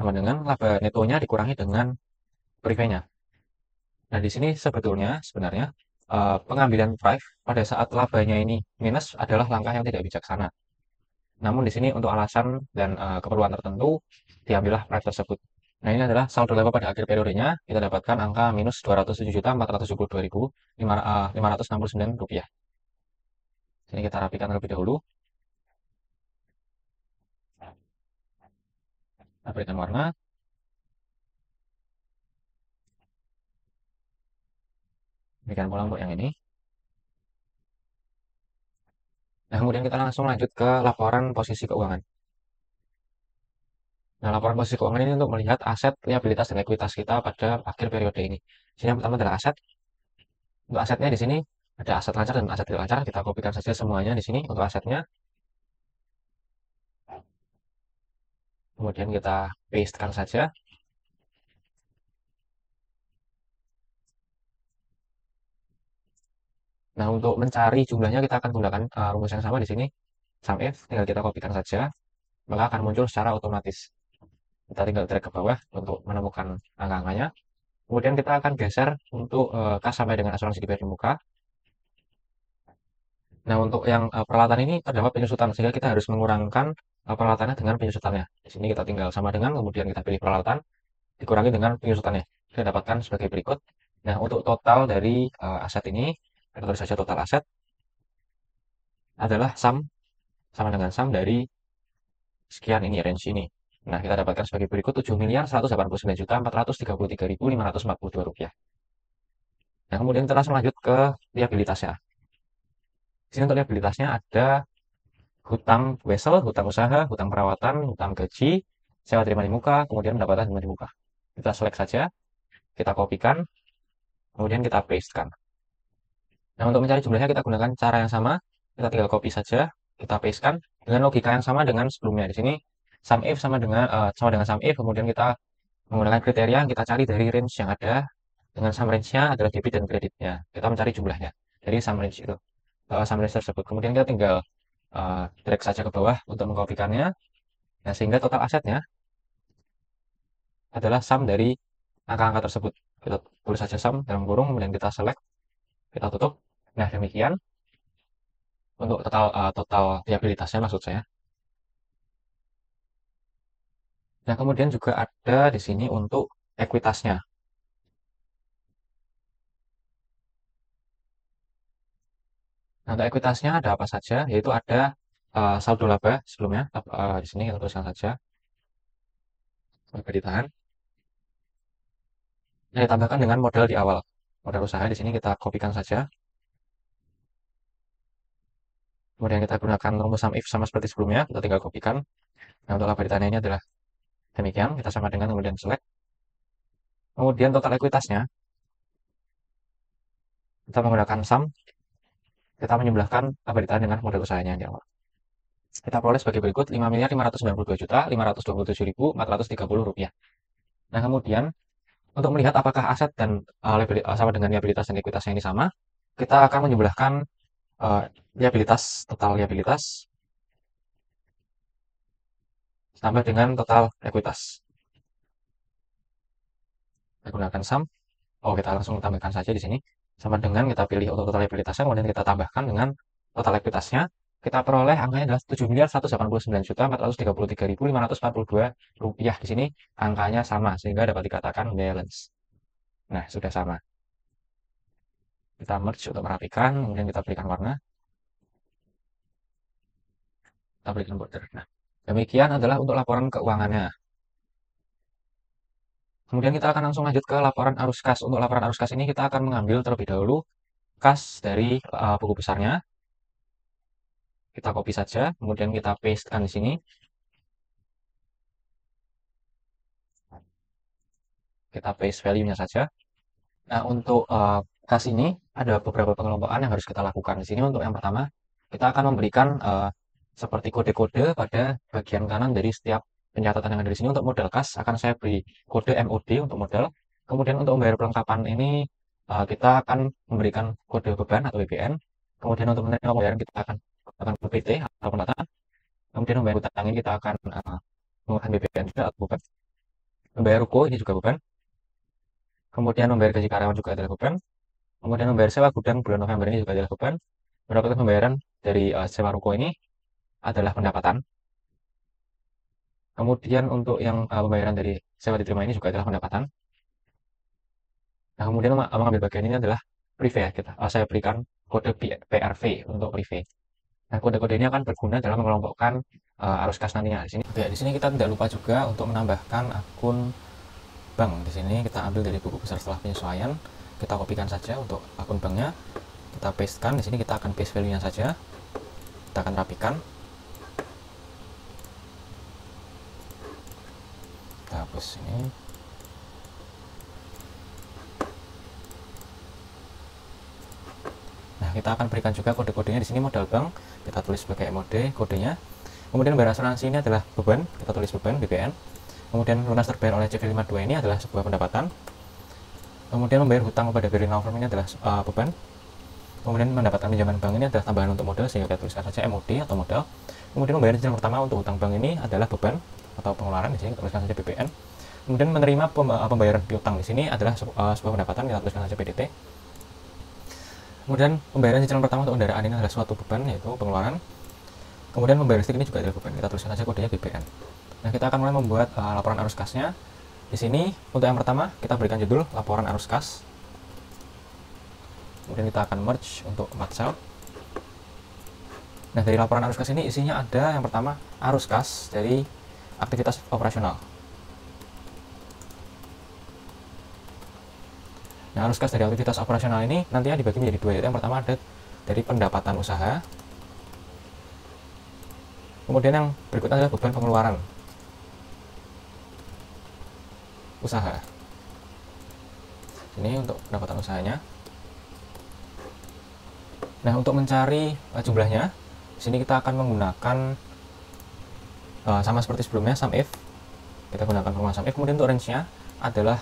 sama dengan laba netonya dikurangi dengan privenya. Nah, di sini sebenarnya pengambilan prive pada saat labanya ini minus adalah langkah yang tidak bijaksana. Namun di sini untuk alasan dan keperluan tertentu diambillah prive tersebut. Nah, ini adalah saldo laba pada akhir periodenya. Kita dapatkan angka minus 207.472.569 rupiah. Sini kita rapikan terlebih dahulu. Kita berikan warna. Demikian pula untuk yang ini. Nah, kemudian kita langsung lanjut ke laporan posisi keuangan. Nah, laporan posisi keuangan ini untuk melihat aset, liabilitas, dan ekuitas kita pada akhir periode ini. Sini yang pertama adalah aset. Untuk asetnya di sini ada aset lancar dan aset tidak lancar. Kita kopikan saja semuanya di sini untuk asetnya. Kemudian kita pastekan saja. Nah, untuk mencari jumlahnya kita akan gunakan rumus yang sama di sini. Sum if, tinggal kita kopikan saja, maka akan muncul secara otomatis. Kita tinggal drag ke bawah untuk menemukan angka-angkanya. Kemudian kita akan geser untuk kas sampai dengan asuransi di muka. Nah, untuk yang peralatan ini terdapat penyusutan, sehingga kita harus mengurangkan peralatannya dengan penyusutannya. Di sini kita tinggal sama dengan, kemudian kita pilih peralatan, dikurangi dengan penyusutannya. Kita dapatkan sebagai berikut. Nah, untuk total dari aset ini, kita tulis saja total aset, adalah sum, sama dengan sum dari sekian ini, range ini. Nah, kita dapatkan sebagai berikut 7.189.433.542 rupiah. Nah, kemudian kita langsung lanjut ke liabilitasnya. Di sini untuk liabilitasnya ada hutang wesel, hutang usaha, hutang perawatan, hutang gaji, sewa terima di muka, kemudian pendapatan terima di muka. Kita select saja, kita kopikan, kemudian kita pastekan. Nah, untuk mencari jumlahnya kita gunakan cara yang sama, kita tinggal copy saja, kita pastekan dengan logika yang sama dengan sebelumnya. Di sini sum if sama dengan sum if, kemudian kita menggunakan kriteria yang kita cari dari range yang ada, dengan sum range-nya adalah debit dan kreditnya. Kita mencari jumlahnya dari sum range itu, sum range tersebut. Kemudian kita tinggal drag saja ke bawah untuk mengkopikannya. Nah, sehingga total asetnya adalah sum dari angka-angka tersebut. Kita tulis saja sum dalam kurung, kemudian kita select, kita tutup. Nah, demikian untuk total liabilitasnya maksud saya. Nah, kemudian juga ada di sini untuk ekuitasnya. Nah, untuk ekuitasnya ada apa saja? Yaitu ada saldo laba sebelumnya. Di sini kita tuliskan saja. Laba ditahan. Nah, ditambahkan dengan modal di awal. Modal usaha di sini kita kopikan saja. Kemudian kita gunakan rumus sum if sama seperti sebelumnya. Kita tinggal kopikan. Nah, untuk laba ditahan ini adalah demikian. Kita sama dengan kemudian select. Kemudian total ekuitasnya. Kita menggunakan sum. Kita menyebelahkan laba ditahan dengan modal usahanya di awal. Kita peroleh sebagai berikut 5.592.527.430 rupiah. Nah, kemudian untuk melihat apakah aset dan sama dengan liabilitas dan ekuitasnya ini sama, kita akan menyebelahkan total liabilitas tambah dengan total ekuitas. Kita gunakan sum. Oh, kita langsung tambahkan saja di sini. Sama dengan kita pilih untuk total liabilitasnya, kemudian kita tambahkan dengan total ekuitasnya. Kita peroleh angkanya adalah 7.189.433.542 rupiah. Di sini angkanya sama, sehingga dapat dikatakan balance. Nah, sudah sama. Kita merge untuk merapikan, kemudian kita berikan warna. Kita berikan border. Nah, demikian adalah untuk laporan keuangannya. Kemudian kita akan langsung lanjut ke laporan arus kas. Untuk laporan arus kas ini kita akan mengambil terlebih dahulu kas dari buku besarnya. Kita copy saja, kemudian kita pastekan di sini. Kita paste value-nya saja. Nah, untuk kas ini ada beberapa pengelompokan yang harus kita lakukan. Di sini untuk yang pertama, kita akan memberikan seperti kode-kode pada bagian kanan dari setiap pencatatan yang ada di sini. Untuk modal kas akan saya beri kode MOD untuk modal. Kemudian untuk membayar perlengkapan ini kita akan memberikan kode beban atau BBN. Kemudian untuk menerima pembayaran kita akan menggunakan PT atau pendataan. Kemudian membayar utang ini kita akan menggunakan BBN juga atau beban. Membayar ruko ini juga beban. Kemudian membayar gaji karyawan juga adalah beban. Kemudian membayar sewa gudang bulan November ini juga adalah beban. Mendapatkan pembayaran dari sewa ruko ini adalah pendapatan. Kemudian untuk yang pembayaran dari sewa diterima ini juga adalah pendapatan. Nah, kemudian mengambil bagian ini adalah prive ya kita. Saya berikan kode PRV untuk prive. Nah, kode-kode ini akan berguna dalam mengelompokkan arus kas nantinya. Di sini, oke, di sini kita tidak lupa juga untuk menambahkan akun bank. Di sini kita ambil dari buku besar setelah penyesuaian. Kita kopikan saja untuk akun banknya. Kita pastekan. Di sini kita akan paste value-nya saja. Kita akan rapikan. Kita hapus ini. Nah, kita akan berikan juga kode-kodenya. Di sini modal bank. Kita tulis sebagai mode kodenya. Kemudian bayar asuransi ini adalah beban. Kita tulis beban BBN. Kemudian lunas terbayar oleh CV52 ini adalah sebuah pendapatan. Kemudian membayar hutang kepada Berlin Firm ini adalah beban. Kemudian mendapatkan pinjaman bank ini adalah tambahan untuk modal, sehingga kita tuliskan saja MOD atau modal. Kemudian membayar cicilan pertama untuk hutang bank ini adalah beban atau pengeluaran, di sini kita tuliskan saja BPN. Kemudian menerima pembayaran piutang di sini adalah sebuah pendapatan, kita tuliskan saja PDT. Kemudian pembayaran cicilan pertama untuk kendaraan ini adalah suatu beban, yaitu pengeluaran. Kemudian membayar listrik ini juga adalah beban, kita tuliskan saja kodenya BPN. Nah, kita akan mulai membuat laporan arus kasnya. Di sini untuk yang pertama kita berikan judul laporan arus kas. Kemudian kita akan merge untuk 4 sel. Nah, dari laporan arus kas ini isinya ada yang pertama arus kas dari aktivitas operasional. Nah, arus kas dari aktivitas operasional ini nantinya dibagi menjadi dua, yaitu yang pertama ada dari pendapatan usaha. Kemudian yang berikutnya adalah beban pengeluaran usaha. Ini untuk pendapatan usahanya. Nah, untuk mencari jumlahnya, di sini kita akan menggunakan sama seperti sebelumnya SUMIF. Kita gunakan formula SUMIF. Kemudian untuk range-nya adalah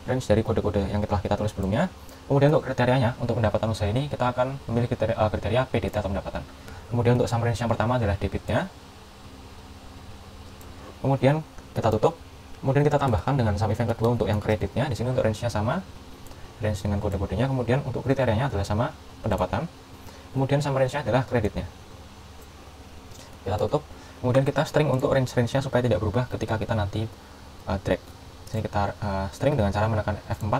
range dari kode-kode yang telah kita tulis sebelumnya. Kemudian untuk kriterianya, untuk pendapatan usaha ini kita akan memilih kriteria PDT atau pendapatan. Kemudian untuk sum range yang pertama adalah debitnya. Kemudian kita tutup. Kemudian kita tambahkan dengan SUMIF yang kedua untuk yang kreditnya. Di sini untuk range-nya sama, range dengan kode-kodenya. Kemudian untuk kriterianya adalah sama, pendapatan. Kemudian sum range-nya adalah kreditnya. Kita tutup. Kemudian kita string untuk range-nya supaya tidak berubah ketika kita nanti drag. Sini kita string dengan cara menekan F4.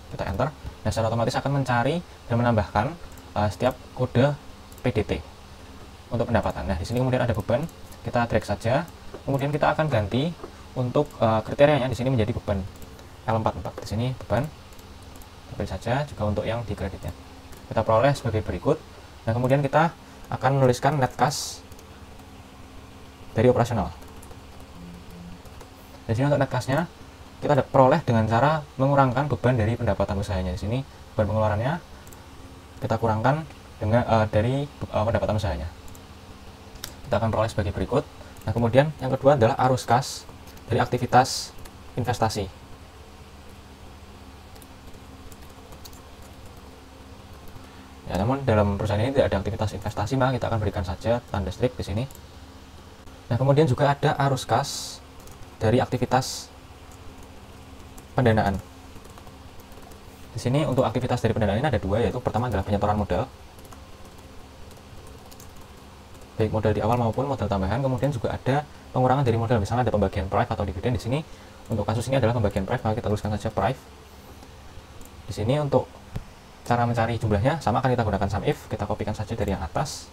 Kita enter. Nah, secara otomatis akan mencari dan menambahkan setiap kode PDT untuk pendapatan. Nah, di sini kemudian ada beban. Kita drag saja. Kemudian kita akan ganti untuk kriterianya di sini menjadi beban L44. Di sini beban. Pilih saja juga untuk yang di kreditnya. Kita peroleh sebagai berikut. Nah, kemudian kita akan menuliskan net kas dari operasional. Di sini untuk net kasnya kita peroleh dengan cara mengurangkan beban dari pendapatan usahanya. Di sini beban pengeluarannya kita kurangkan dengan dari pendapatan usahanya. Kita akan peroleh sebagai berikut. Nah, kemudian yang kedua adalah arus kas dari aktivitas investasi. Ya, namun dalam perusahaan ini tidak ada aktivitas investasi, maka kita akan berikan saja tanda strip di sini. Nah, kemudian juga ada arus kas dari aktivitas pendanaan. Di sini untuk aktivitas dari pendanaan ini ada dua, yaitu pertama adalah penyetoran modal, baik modal di awal maupun modal tambahan. Kemudian juga ada pengurangan dari modal, misalnya ada pembagian prive atau dividen. Di sini untuk kasus ini adalah pembagian prive, maka kita tuliskan saja prive. Di sini untuk cara mencari jumlahnya sama, akan kita gunakan SUMIF. Kita kopikan saja dari yang atas.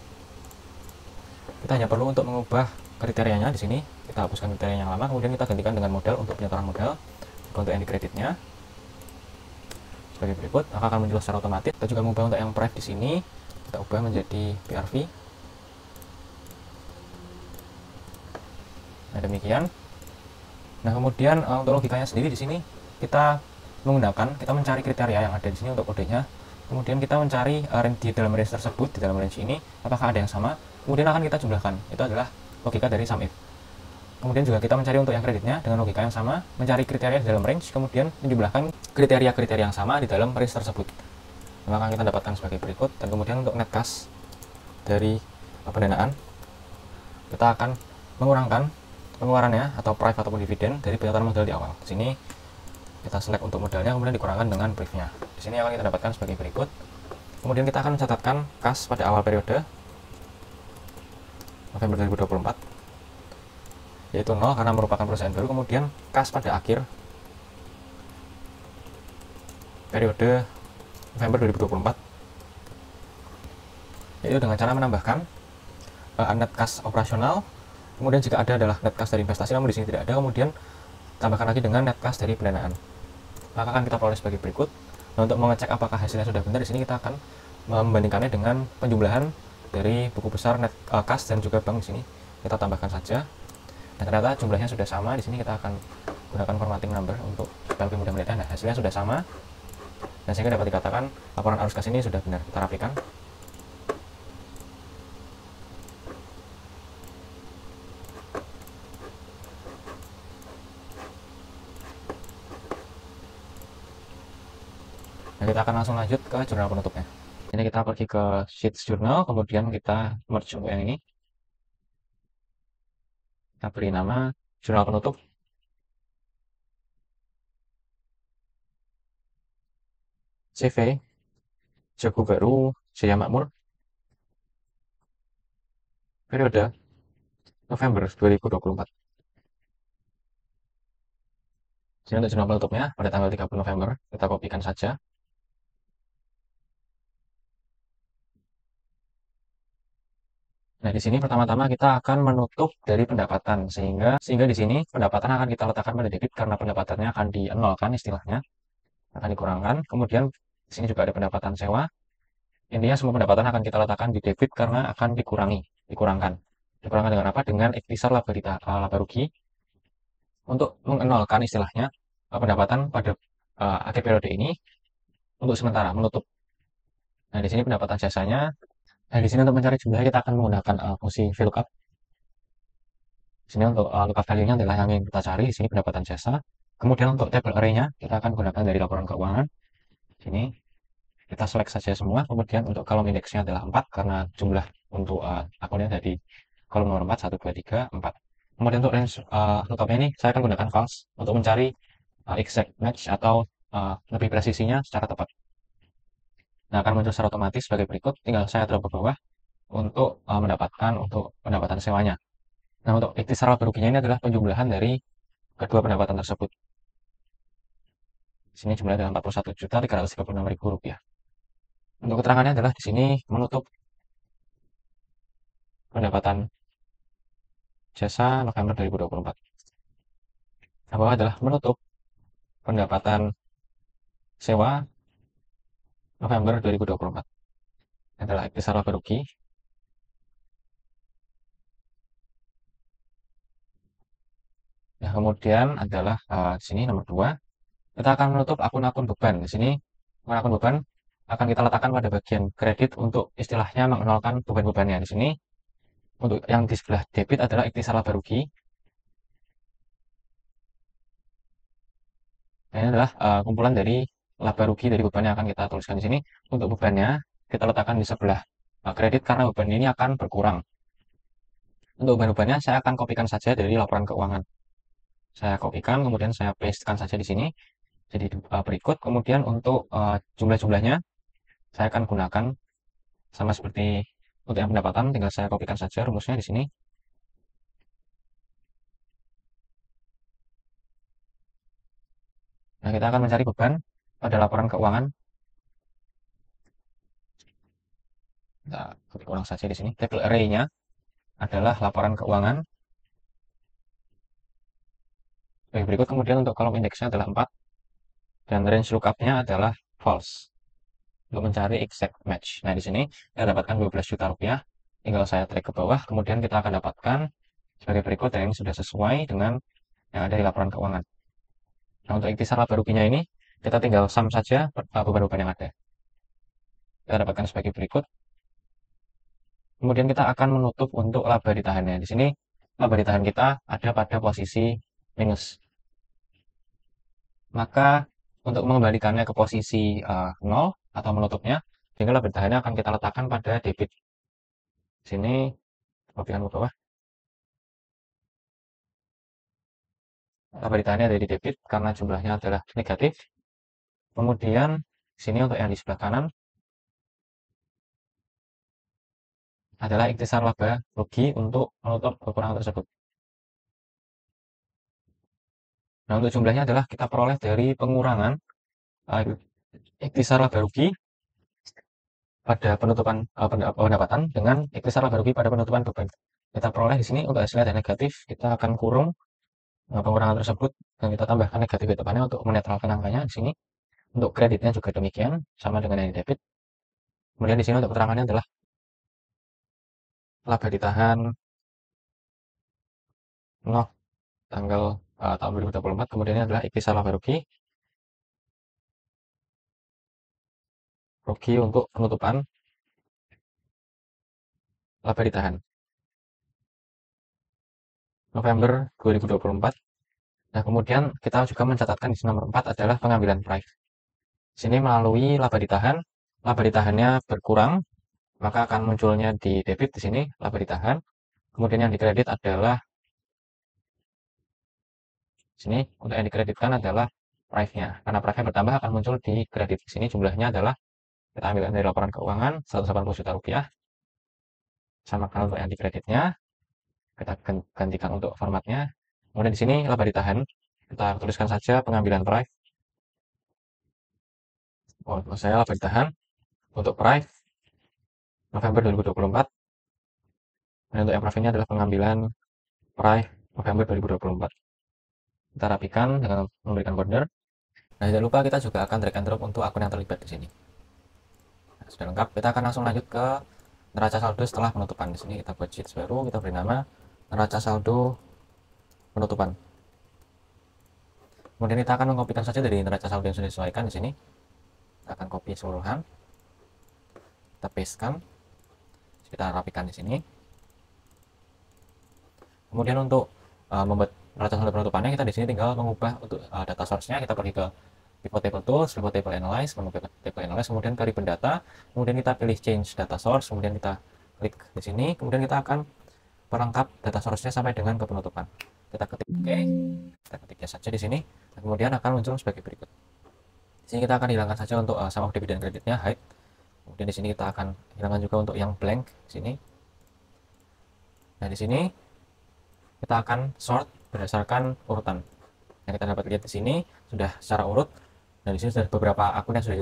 Kita hanya perlu untuk mengubah kriterianya. Di sini kita hapuskan kriteria yang lama, kemudian kita gantikan dengan modal untuk penyetoran modal. Untuk yang di kreditnya sebagai berikut, maka akan muncul secara otomatis. Kita juga mengubah untuk yang prive di sini, kita ubah menjadi PRV. Nah, demikian. Nah, kemudian untuk logikanya sendiri di sini kita mencari kriteria yang ada di sini untuk kodenya. Kemudian kita mencari range di dalam range tersebut, di dalam range ini apakah ada yang sama. Kemudian akan kita jumlahkan. Itu adalah logika dari SUMIF. Kemudian juga kita mencari untuk yang kreditnya dengan logika yang sama, mencari kriteria di dalam range, kemudian menjumlahkan kriteria-kriteria yang sama di dalam range tersebut. Maka kita dapatkan sebagai berikut. Dan kemudian untuk net kas dari pendanaan, kita akan mengurangkan pengeluarannya atau price ataupun dividen dari penyataan modal di awal. Di sini kita select untuk modalnya, kemudian dikurangkan dengan briefnya. Di sini akan kita dapatkan sebagai berikut. Kemudian kita akan mencatatkan kas pada awal periode November 2024, yaitu 0 karena merupakan perusahaan baru. Kemudian kas pada akhir periode November 2024, yaitu dengan cara menambahkan net kas operasional. Kemudian jika ada adalah net kas dari investasi, namun di sini tidak ada. Kemudian tambahkan lagi dengan net kas dari pendanaan. Maka akan kita peroleh sebagai berikut. Nah, untuk mengecek apakah hasilnya sudah benar, di sini kita akan membandingkannya dengan penjumlahan dari buku besar net kas dan juga bank. Di sini kita tambahkan saja. Nah, ternyata jumlahnya sudah sama. Di sini kita akan gunakan formatting number untuk supaya lebih mudah melihatnya. Nah, hasilnya sudah sama. Dan sehingga dapat dikatakan laporan arus kas ini sudah benar. Kita rapikan. Nah, kita akan langsung lanjut ke jurnal penutupnya. Ini kita pergi ke Sheets Journal, kemudian kita merge untuk yang ini. Kita beri nama jurnal penutup. CV, Jago Baru, Jaya Makmur, periode November 2024. Jadi untuk jurnal penutupnya pada tanggal 30 November, kita kopikan saja. Nah, di sini pertama-tama kita akan menutup dari pendapatan, sehingga di sini pendapatan akan kita letakkan pada debit karena pendapatannya akan dienolkan istilahnya, akan dikurangkan. Kemudian di sini juga ada pendapatan sewa. Intinya semua pendapatan akan kita letakkan di debit karena akan dikurangkan. Dikurangkan dengan apa? Dengan ikhtisar laba rugi untuk mengenolkan istilahnya pendapatan pada akhir periode ini untuk sementara menutup. Nah, di sini pendapatan jasanya. Nah, di sini untuk mencari jumlahnya kita akan menggunakan fungsi VLOOKUP. Di sini untuk lookup value-nya adalah yang ingin kita cari. Di sini pendapatan jasa. Kemudian untuk table array-nya kita akan gunakan dari laporan keuangan. Di sini kita select saja semua. Kemudian untuk kolom indeksnya adalah 4 karena jumlah untuk akunnya ada di kolom nomor 4, 1, 2, 3, 4. Kemudian untuk range lookup-nya ini saya akan gunakan false untuk mencari exact match atau lebih presisinya secara tepat. Nah, akan muncul secara otomatis sebagai berikut. Tinggal saya drop ke bawah untuk mendapatkan untuk pendapatan sewanya. Nah, untuk ikhtisar laba ruginya ini adalah penjumlahan dari kedua pendapatan tersebut. Di sini jumlahnya adalah Rp41.336.000. Untuk keterangannya adalah di sini menutup pendapatan jasa November 2024. Nah, bawah adalah menutup pendapatan sewa November 2024. Ini adalah ikhtisar laba rugi. Nah, kemudian adalah di sini nomor 2. Kita akan menutup akun-akun beban. Di sini akun beban akan kita letakkan pada bagian kredit untuk istilahnya mengenolkan beban-bebannya. Di sini untuk yang di sebelah debit adalah ikhtisar laba rugi. Nah, ini adalah kumpulan dari laba rugi dari beban yang akan kita tuliskan di sini. Untuk bebannya kita letakkan di sebelah kredit karena beban ini akan berkurang. Untuk beban-bebannya saya akan kopikan saja dari laporan keuangan. Saya kopikan, kemudian saya pastekan saja di sini. Jadi berikut. Kemudian untuk jumlah-jumlahnya saya akan gunakan sama seperti untuk yang pendapatan, tinggal saya kopikan saja rumusnya di sini. Nah, kita akan mencari beban pada laporan keuangan. Kita ketik ulang saja di sini. Table array-nya adalah laporan keuangan. Baik, berikut kemudian untuk kolom indeksnya adalah 4. Dan range lookup-nya adalah false. Untuk mencari exact match. Nah, di sini kita dapatkan 12 juta rupiah. Tinggal saya drag ke bawah, kemudian kita akan dapatkan sebagai berikut yang sudah sesuai dengan yang ada di laporan keuangan. Nah, untuk ikhtisar laba ruginya ini, kita tinggal sum saja beban-beban yang ada. Kita dapatkan sebagai berikut. Kemudian kita akan menutup untuk laba ditahannya. Di sini laba ditahan kita ada pada posisi minus. Maka untuk mengembalikannya ke posisi 0 atau menutupnya, sehingga laba ditahannya akan kita letakkan pada debit. Di sini kopikan ke bawah. laba ditahannya ada di debit karena jumlahnya adalah negatif. Kemudian sini untuk yang di sebelah kanan adalah ikhtisar laba rugi untuk menutup kekurangan tersebut. Nah, untuk jumlahnya adalah kita peroleh dari pengurangan ikhtisar laba rugi pada penutupan pendapatan dengan ikhtisar laba rugi pada penutupan beban. Kita peroleh di sini untuk hasilnya ada negatif, kita akan kurung pengurangan tersebut dan kita tambahkan negatif di depannya untuk menetralkan angkanya di sini. Untuk kreditnya juga demikian, sama dengan yang debit. Kemudian di sini untuk keterangannya adalah laba ditahan 0 tanggal tahun 2024, kemudian ini adalah ikhtisar laba rugi untuk penutupan laba ditahan November 2024. Nah, kemudian kita juga mencatatkan di nomor 4 adalah pengambilan price. Di sini melalui laba ditahannya berkurang, maka akan munculnya di debit di sini laba ditahan. Kemudian yang dikredit adalah sini untuk yang dikreditkan adalah price-nya. Karena price-nya bertambah akan muncul di kredit. Di sini jumlahnya adalah kita ambil dari laporan keuangan 180 juta rupiah. Samakan untuk yang dikreditnya, kita gantikan untuk formatnya. Kemudian di sini laba ditahan, kita tuliskan saja pengambilan price. Untuk saya laba ditahan untuk price November 2024. Dan untuk yang profitnya adalah pengambilan price November 2024. Kita rapikan dengan memberikan border. Nah, tidak lupa kita juga akan drag and drop untuk akun yang terlibat di sini. Nah, sudah lengkap, kita akan langsung lanjut ke neraca saldo setelah penutupan. Di sini kita buat sheet baru, kita beri nama neraca saldo penutupan. Kemudian kita akan mengkopikan saja dari neraca saldo yang sudah disesuaikan di sini. Kita akan copy keseluruhan, kita pastekan, kita rapikan di sini. Kemudian untuk membuat neraca saldo penutupannya, kita di sini tinggal mengubah untuk data source-nya. Kita pergi ke pivot table tools, pivot table analyze, menu pivot table analyze, kemudian ke ribbon data, kemudian kita pilih change data source, kemudian kita klik di sini, kemudian kita akan perlengkap data source-nya sampai dengan ke penutupan. Kita ketik OK, kita ketiknya saja di sini, dan kemudian akan muncul sebagai berikut. Di sini kita akan hilangkan saja untuk sum of debit dan kreditnya, hide. Kemudian di sini kita akan hilangkan juga untuk yang blank di sini. Nah, di sini kita akan sort berdasarkan urutan. Yang kita dapat lihat di sini sudah secara urut. Nah, di sini sudah beberapa akun yang sudah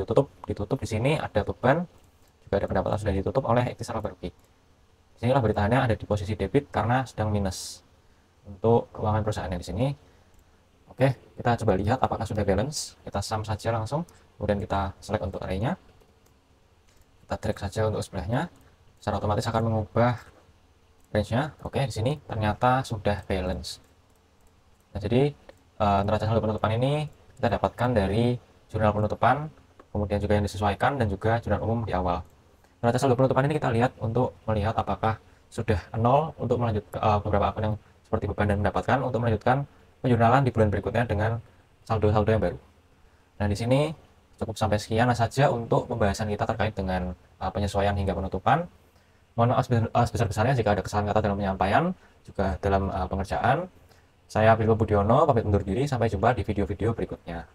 ditutup di sini ada beban, juga ada pendapatan sudah ditutup oleh ikhtisar laba rugi. Di sini laba ditahannya ada di posisi debit karena sedang minus untuk keuangan perusahaannya di sini. Oke, kita coba lihat apakah sudah balance. Kita sum saja langsung, kemudian kita select untuk array-nya. Kita drag saja untuk sebelahnya. Secara otomatis akan mengubah range-nya. Oke, di sini ternyata sudah balance. Nah, jadi neraca saldo penutupan ini kita dapatkan dari jurnal penutupan, kemudian juga yang disesuaikan, dan juga jurnal umum di awal. Neraca saldo penutupan ini kita lihat untuk melihat apakah sudah nol untuk melanjutkan beberapa akun yang seperti beban dan mendapatkan untuk melanjutkan penjurnalan di bulan berikutnya dengan saldo-saldo yang baru. Nah, di sini cukup sampai sekian saja untuk pembahasan kita terkait dengan penyesuaian hingga penutupan. Mohon maaf sebesar-besarnya jika ada kesalahan kata dalam penyampaian, juga dalam pengerjaan. Saya Bilbo Budiono, pamit undur diri. Sampai jumpa di video-video berikutnya.